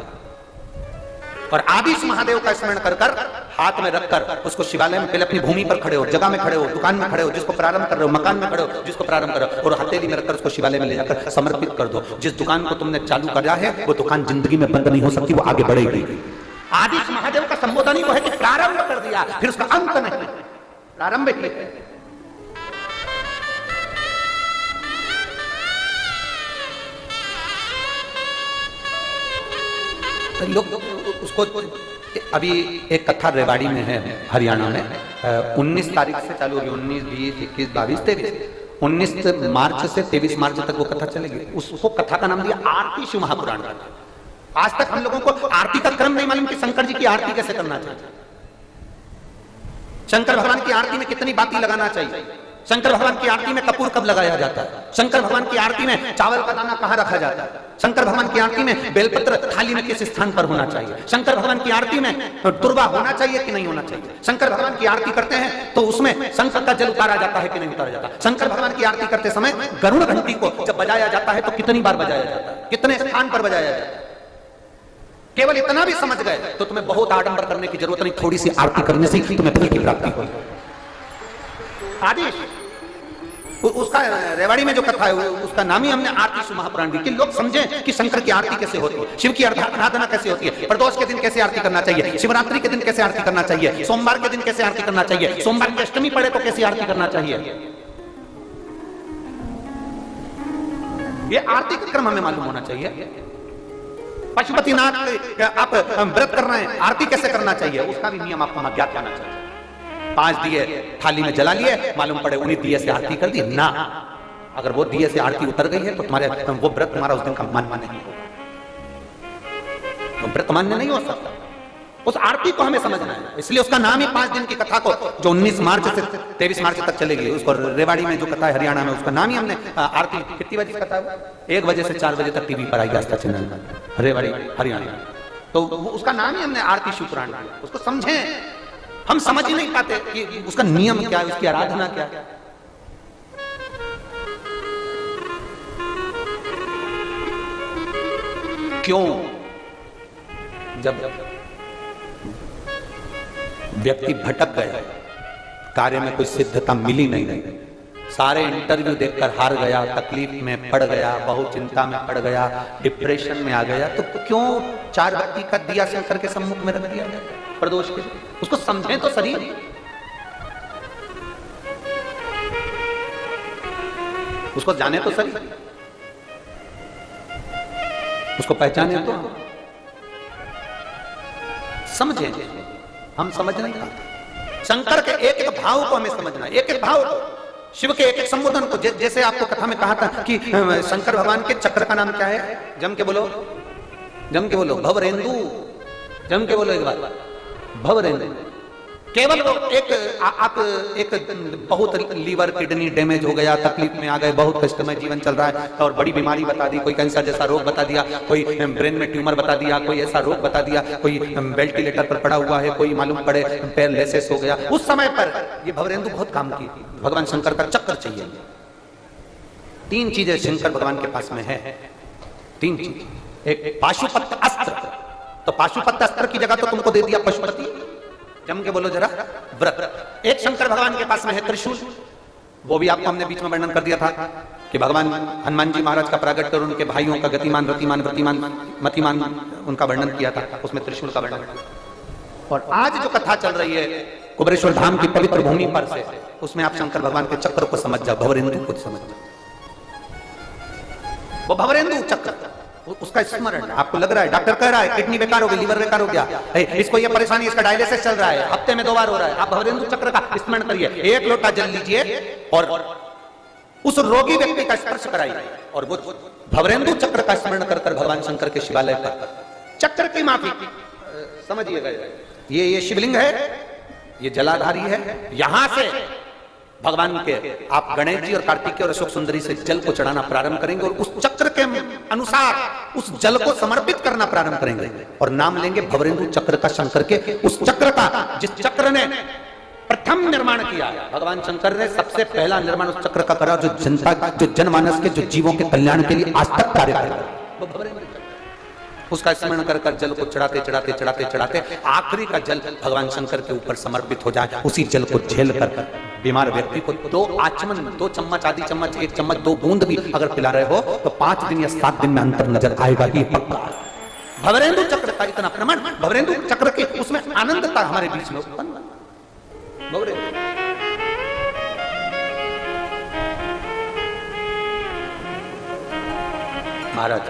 और आदिश महादेव का स्मरण कर कर हाथ में रखकर उसको शिवालय में पहले अपनी भूमि पर खड़े हो, जगह में खड़े हो, दुकान में खड़े हो, जिसको प्रारंभ कर रहे हो, मकान में खड़े हो, जिसको प्रारंभ कर रहे हो, और हथेली में रखकर उसको शिवालय में ले जाकर समर्पित कर दो। जिस दुकान को तुमने चालू किया है वो दुकान जिंदगी में बंद नहीं हो सकती, वो आगे बढ़ेगी। आदिश महादेव का संबोधन ही वो है कि प्रारंभ कर दिया, फिर उसका अंत नहीं, प्रारंभ ही है। लोग उसको अभी एक कथा रेवाड़ी में है हरियाणा में, 19 तारीख से चालू होगी, 19, 20, 21, 22, 23, 19 मार्च से 23 मार्च तक वो कथा चलेगी। उसको कथा का नाम दिया आरती शिव महापुराण। आज तक हम लोगों को आरती का क्रम नहीं मालूम कि शंकर जी की आरती कैसे करना चाहिए, शंकर भगवान की आरती में कितनी बाती लगाना चाहिए, शंकर भगवान की आरती में कपूर कब लगाया जाता है, शंकर भगवान की आरती में चावल का दाना कहां रखा जाता है, शंकर भगवान की आरती में बेलपत्र थाली में किस स्थान पर होना चाहिए, शंकर भगवान की आरती में दुर्वा होना चाहिए कि नहीं होना चाहिए, शंकर भगवान की आरती करते हैं तो उसमें शंकर का जल उतारा जाता है कि नहीं उतारा जाता, शंकर भगवान की आरती करते समय गरुड़ घंटी को जब बजाया जाता है तो कितनी बार बजाया जाता है, कितने स्थान पर बजाया जाता है। केवल इतना भी समझ गए तो तुम्हें बहुत आडंबर करने की जरूरत नहीं, थोड़ी सी आरती करने से तुम्हें फल की प्राप्ति होगी। आदेश उसका रेवाड़ी में जो कथा है उसका नाम ही हमने आरती शिव महापुराण दी, कि लोग समझें कि शंकर की आरती कैसे होती है, शिव की आराधना कैसे होती है, प्रदोष के दिन कैसे आरती करना चाहिए, शिवरात्रि के दिन कैसे आरती करना चाहिए, सोमवार के दिन कैसे आरती करना चाहिए, सोमवार की अष्टमी पड़े तो कैसे आरती करना चाहिए। ये आरती का क्रम हमें मालूम होना चाहिए। पशुपतिनाथ आप व्रत कर रहे हैं, आरती कैसे करना चाहिए उसका भी नियम आपको ज्ञात होना चाहिए। 5 दिए थाली में जला लिए, मालूम पड़े 19 दिए से आरती कर दी ना, अगर वो दिए से आरती उतर गई है तो तुम्हारे वो व्रत तुम्हारा उस दिन का मान्य नहीं होगा, तो व्रत मान्य नहीं हो सकता। उस आरती को हमें समझना है, इसलिए उसका नाम ही 5 दिन की कथा को जो 19 मार्च से 23 मार्च तक चलेगी, उसको रेवाड़ी में जो कथा है हरियाणा में, उसका नाम ही हमने आरती। कितनी बजे कथा है? 1 बजे से 4 बजे तक टीवी पर आएगी आस्था चैनल पर, रेवाड़ी हरियाणा, तो उसका नाम ही हमने आरती शिव पुराण दिया। उसको समझें, हम समझ ही नहीं पाते कि उसका नियम क्या है, उसकी आराधना क्या है। क्यों? जब व्यक्ति भटक गया, कार्य में कोई सिद्धता मिली नहीं, सारे इंटरव्यू देखकर हार गया, तकलीफ में पड़ गया, बहुत चिंता में पड़ गया, डिप्रेशन में आ गया, तो क्यों 4 बत्ती का दिया शंकर के सम्मुख में रख दिया गया प्रदोष के? उसको समझें तो सही, उसको जाने तो सही, उसको पहचाने तो, समझे। हम समझ नहीं पाते। शंकर के एक एक भाव को हमें समझना, एक एक भाव को, शिव के एक एक संबोधन को। जैसे आपको कथा में कहा था कि शंकर भगवान के चक्र का नाम क्या है, जम के बोलो, जम के बोलो भवरेंदु, जम के बोलो एक बार भवरेंदु। केवल वो आप एक बहुत लीवर किडनी डैमेज हो गया, तकलीफ में आ गए, बहुत कष्टमय जीवन चल रहा है और बड़ी बीमारी बता दी, कोई कैंसर जैसा रोग बता दिया, कोई ब्रेन में ट्यूमर बता दिया, कोई ऐसा रोग बता दिया, कोई वेंटिलेटर पर पड़ा हुआ है, कोई मालूम पड़े पैरालिसिस हो गया, उस समय पर ये भवरेंदु बहुत काम की। भगवान शंकर का चक्र चाहिए। 3 चीजें शंकर भगवान के पास में है, 3 चीज। एक पाशुपत अस्त्र, तो पाशुपत अस्त्र की जगह तो तुमको दे दिया पशुपति, जम के बोलो जरा व्रत। एक शंकर भगवान के पास में है त्रिशूल, वो भी आपको हमने बीच में वर्णन कर दिया था कि भगवान हनुमान जी महाराज का प्रागट्य और उनके भाइयों का गतिमान रतिमान वृतिमान मतिमान उनका वर्णन किया था, उसमें त्रिशूल का वर्णन। और आज जो कथा चल रही है कुबेरेश्वर धाम की पवित्र भूमि पर से, उसमें आप शंकर भगवान के चक्र को समझ जाओ, भवरेंदु को समझ जाओ। वो भवरेंदु चक्र, उसका स्मरण। आपको लग रहा है डॉक्टर कह रहा है किडनी बेकार हो गई, लीवर बेकार हो गया, इसको ये परेशानी, इसका डायलिसिस चल रहा है, हफ्ते में 2 बार हो रहा है, आप भवरेंदु चक्र का स्मरण करिए। 1 लोटा जल लीजिए और उस रोगी व्यक्ति का स्पर्श कराइए और वो भवरेंदु चक्र का स्मरण कर भगवान शंकर के शिवालय पर चक्र की माफी समझिएगा। ये शिवलिंग है, ये जलाधारी है, यहां से भगवान के आप गणेश जी और कार्तिकेय और अशोक सुंदरी से जल को चढ़ाना प्रारंभ करेंगे और उस चक्र के अनुसार उस जल को समर्पित करना प्रारंभ करेंगे और नाम लेंगे भवरेंदु चक्र का, शंकर के उस चक्र का जिस चक्र ने प्रथम निर्माण किया। भगवान शंकर ने सबसे पहला निर्माण उस चक्र का करा, जो जनता, जो जनमानस के, जो जीवों के कल्याण के लिए आज तक कार्य कर रहा है, वो भवरेंदु चक्र। उसका स्मरण कर जल को चढ़ाते चढ़ाते चढ़ाते चढ़ाते आखिरी का जल भगवान शंकर के ऊपर समर्पित हो जाए। उसी जल को झेल कर बीमार व्यक्ति को 2 आचमन, 2 चम्मच, आधी चम्मच, 1 चम्मच, 2 बूंद भी अगर पिला रहे हो तो 5 दिन या 7 दिन में अंतर नजर आएगा, ये पक्का। भवरेंदु चक्र का इतना प्रमाण, भवरेंदु चक्र के उसमें आनंदता हमारे बीच में उत्पन्न। महाराज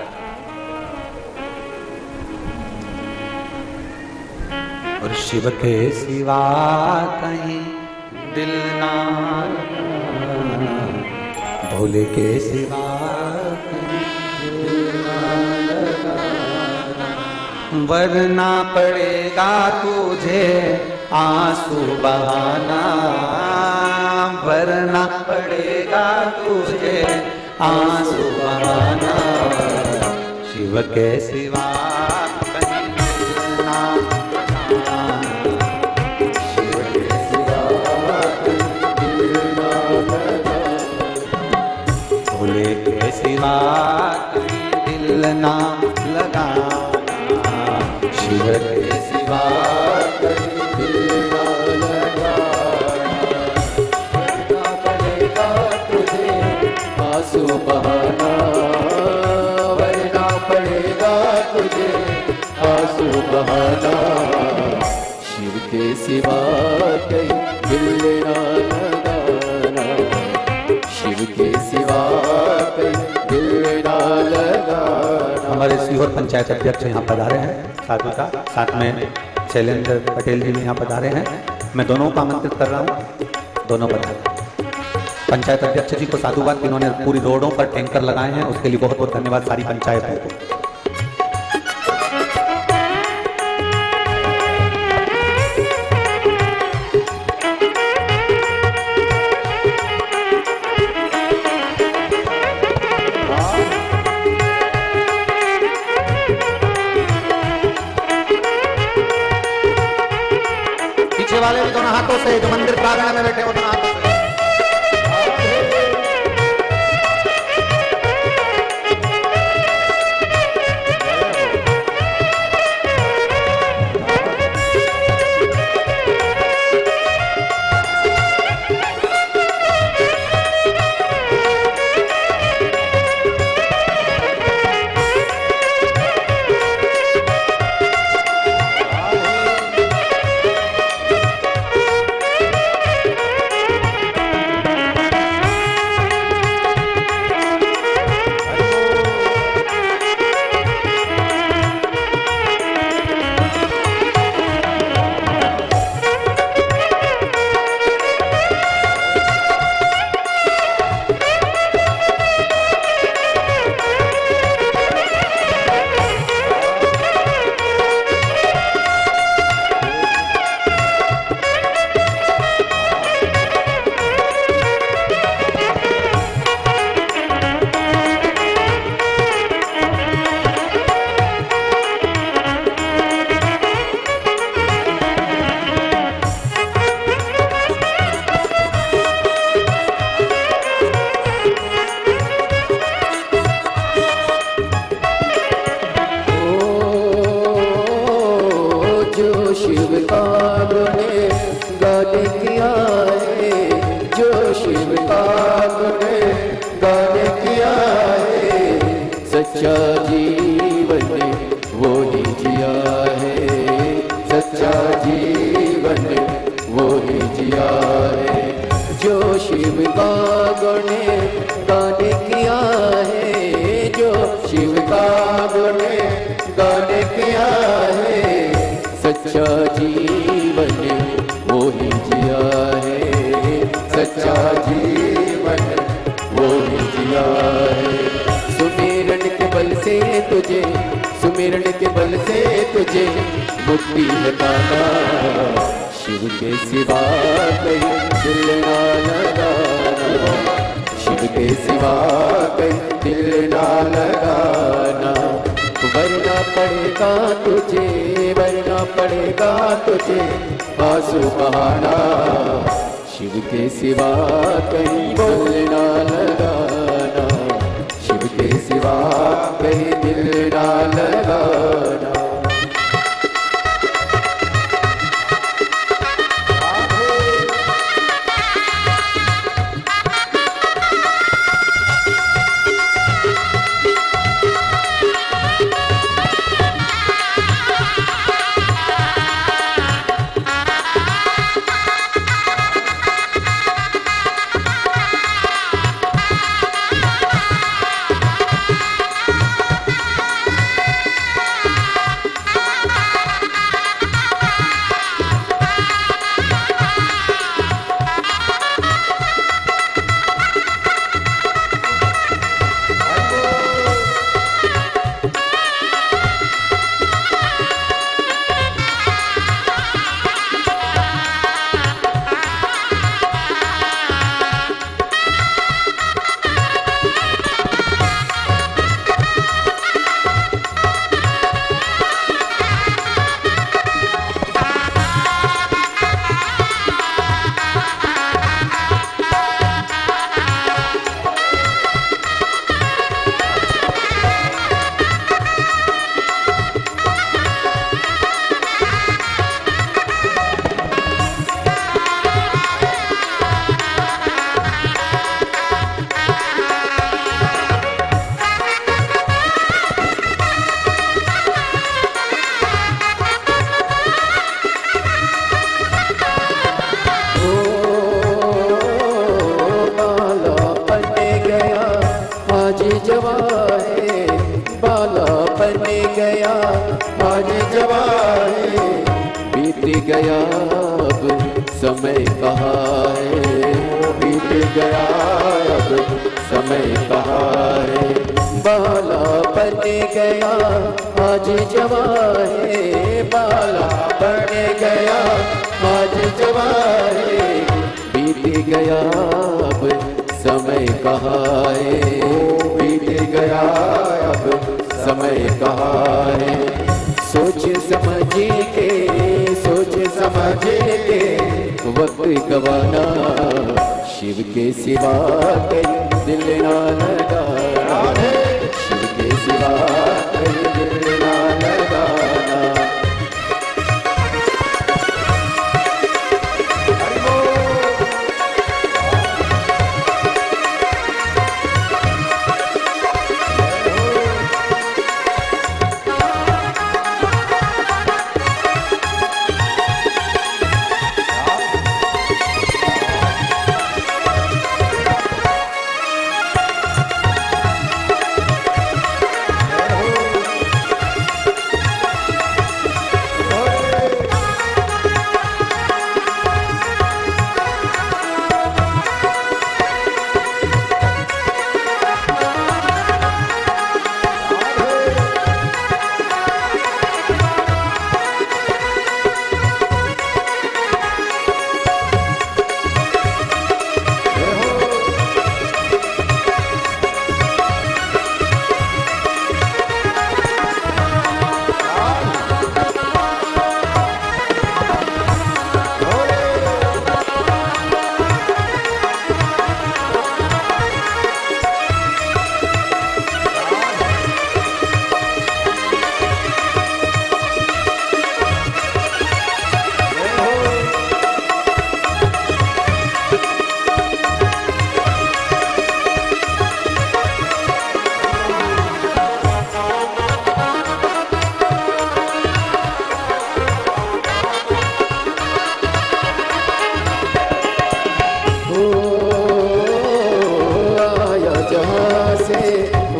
और शिव के सिवा कहीं दिल ना, भोले के सिवा कहीं दिल ना, वरना पड़ेगा तुझे आंसू बहाना, वरना पड़ेगा तुझे आंसू बहाना, शिव के सिवा कहीं दिल ना, सिवा दिल ना लगाना, शिव के सिवा दिल ना लगाना, पड़ेगा तुझे आंसू बहाना, वरना पड़ेगा तुझे आंसू बहाना, शिव के सिवा कहीं दिल ना लगाना, शिव के सिवा हमारे सीहोर पंचायत अध्यक्ष यहाँ पधारे हैं साधु का, साथ में शैलेंद्र पटेल जी भी यहाँ पधारे हैं। मैं दोनों को आमंत्रित कर रहा हूँ, दोनों पधारे। पंचायत अध्यक्ष जी को साधुवाद, इन्होंने पूरी रोडों पर टैंकर लगाए हैं, उसके लिए बहुत बहुत धन्यवाद सारी पंचायतों को। वाले भी दोनों हाथों से, जो मंदिर प्रांगण में बैठे हो दोनों हाथों से। शिव का गुण गान किया है, सच्चा जीवन वो ही जिया है, सच्चा जीवन वो ही जिया है। जो शिव का गुण गान किया है, जो शिव का गुण गान किया है, सच्चा जीवन वो ही जिया है, सच्चा जीवन वो ही जिया है। सुमिरन के बल से तुझे, सुमिरन के बल से तुझे मुक्ति है पाना, शिव के सिवा कहीं दिल ना लगाना, शिव के सिवा कहीं दिल ना लगाना। वरना पड़ेगा तुझे, वरना पड़ेगा तुझे आंसू बहाना, शिव के सिवा कहीं दिल ना लगाना, शिव के सिवा कहीं दिल ना लगाना। गया अब समय कहाँ है, बीत गया अब समय कहाँ है। बाला बन गया आज जवा है, बाला बन गया आज जवा है। बीत गया अब समय कहाँ है, बीत गया अब समय कहाँ है। सोच समझ के, सोच समझ के वक्त गवाना, शिव के सिवा कहीं दिल ना लगाना, शिव के सिवा कहीं दिल ना लगाना।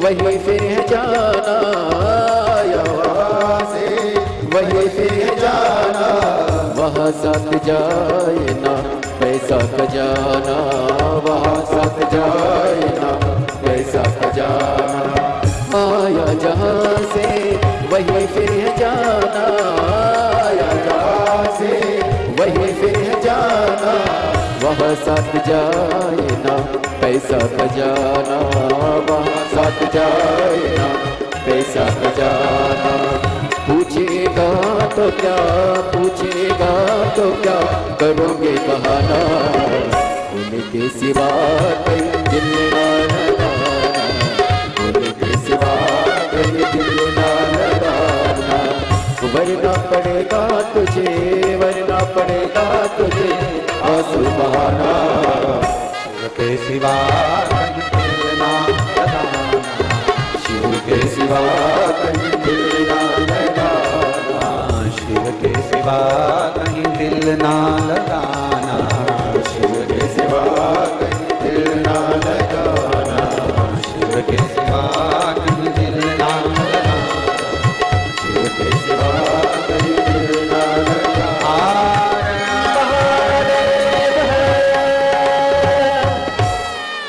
वही फिर है जाना, यहाँ से वही फिर है जाना, वहाँ साथ जाए ना पैसा खजाना, वहाँ साथ जाए ना पैसा खजाना। आया जहाँ से वही फिर है जाना, आया जहाँ से वही फिर है जाना, वहाँ साथ जाए ना पैसा खजाना, वहाँ साथ जाए ना पैसा खजाना। पूछेगा तो क्या, पूछेगा तो क्या करोगे बहाना, उनके सिवा कहीं दिल ना लगाना, उनके सिवा कहीं दिल ना लगाना। वरना पड़ेगा तुझे, वरना पड़ेगा तुझे आंसू बहाना, शिव के सिवा कहीं दिल ना लगाना, शिव के सिवा कहीं दिल ना लगाना, शिव के सिवा कहीं दिल ना लगाना, शिव के सिवा कहीं दिल ना लगाना, शिव के सिवा कहीं दिल ना लगाना, शिव के सिवा कहीं दिल ना लगाना।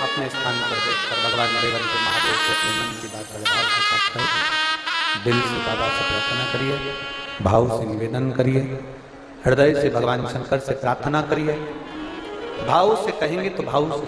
अपने स्थान पर देखकर भगवान देवन के महादेव से अपने मन की बात बड़े भाव के साथ कहिए, दिल से बाबा से प्रार्थना करिए, भाव से निवेदन करिए, हृदय से भगवान शंकर से प्रार्थना करिए। भाव से कहेंगे तो भाव से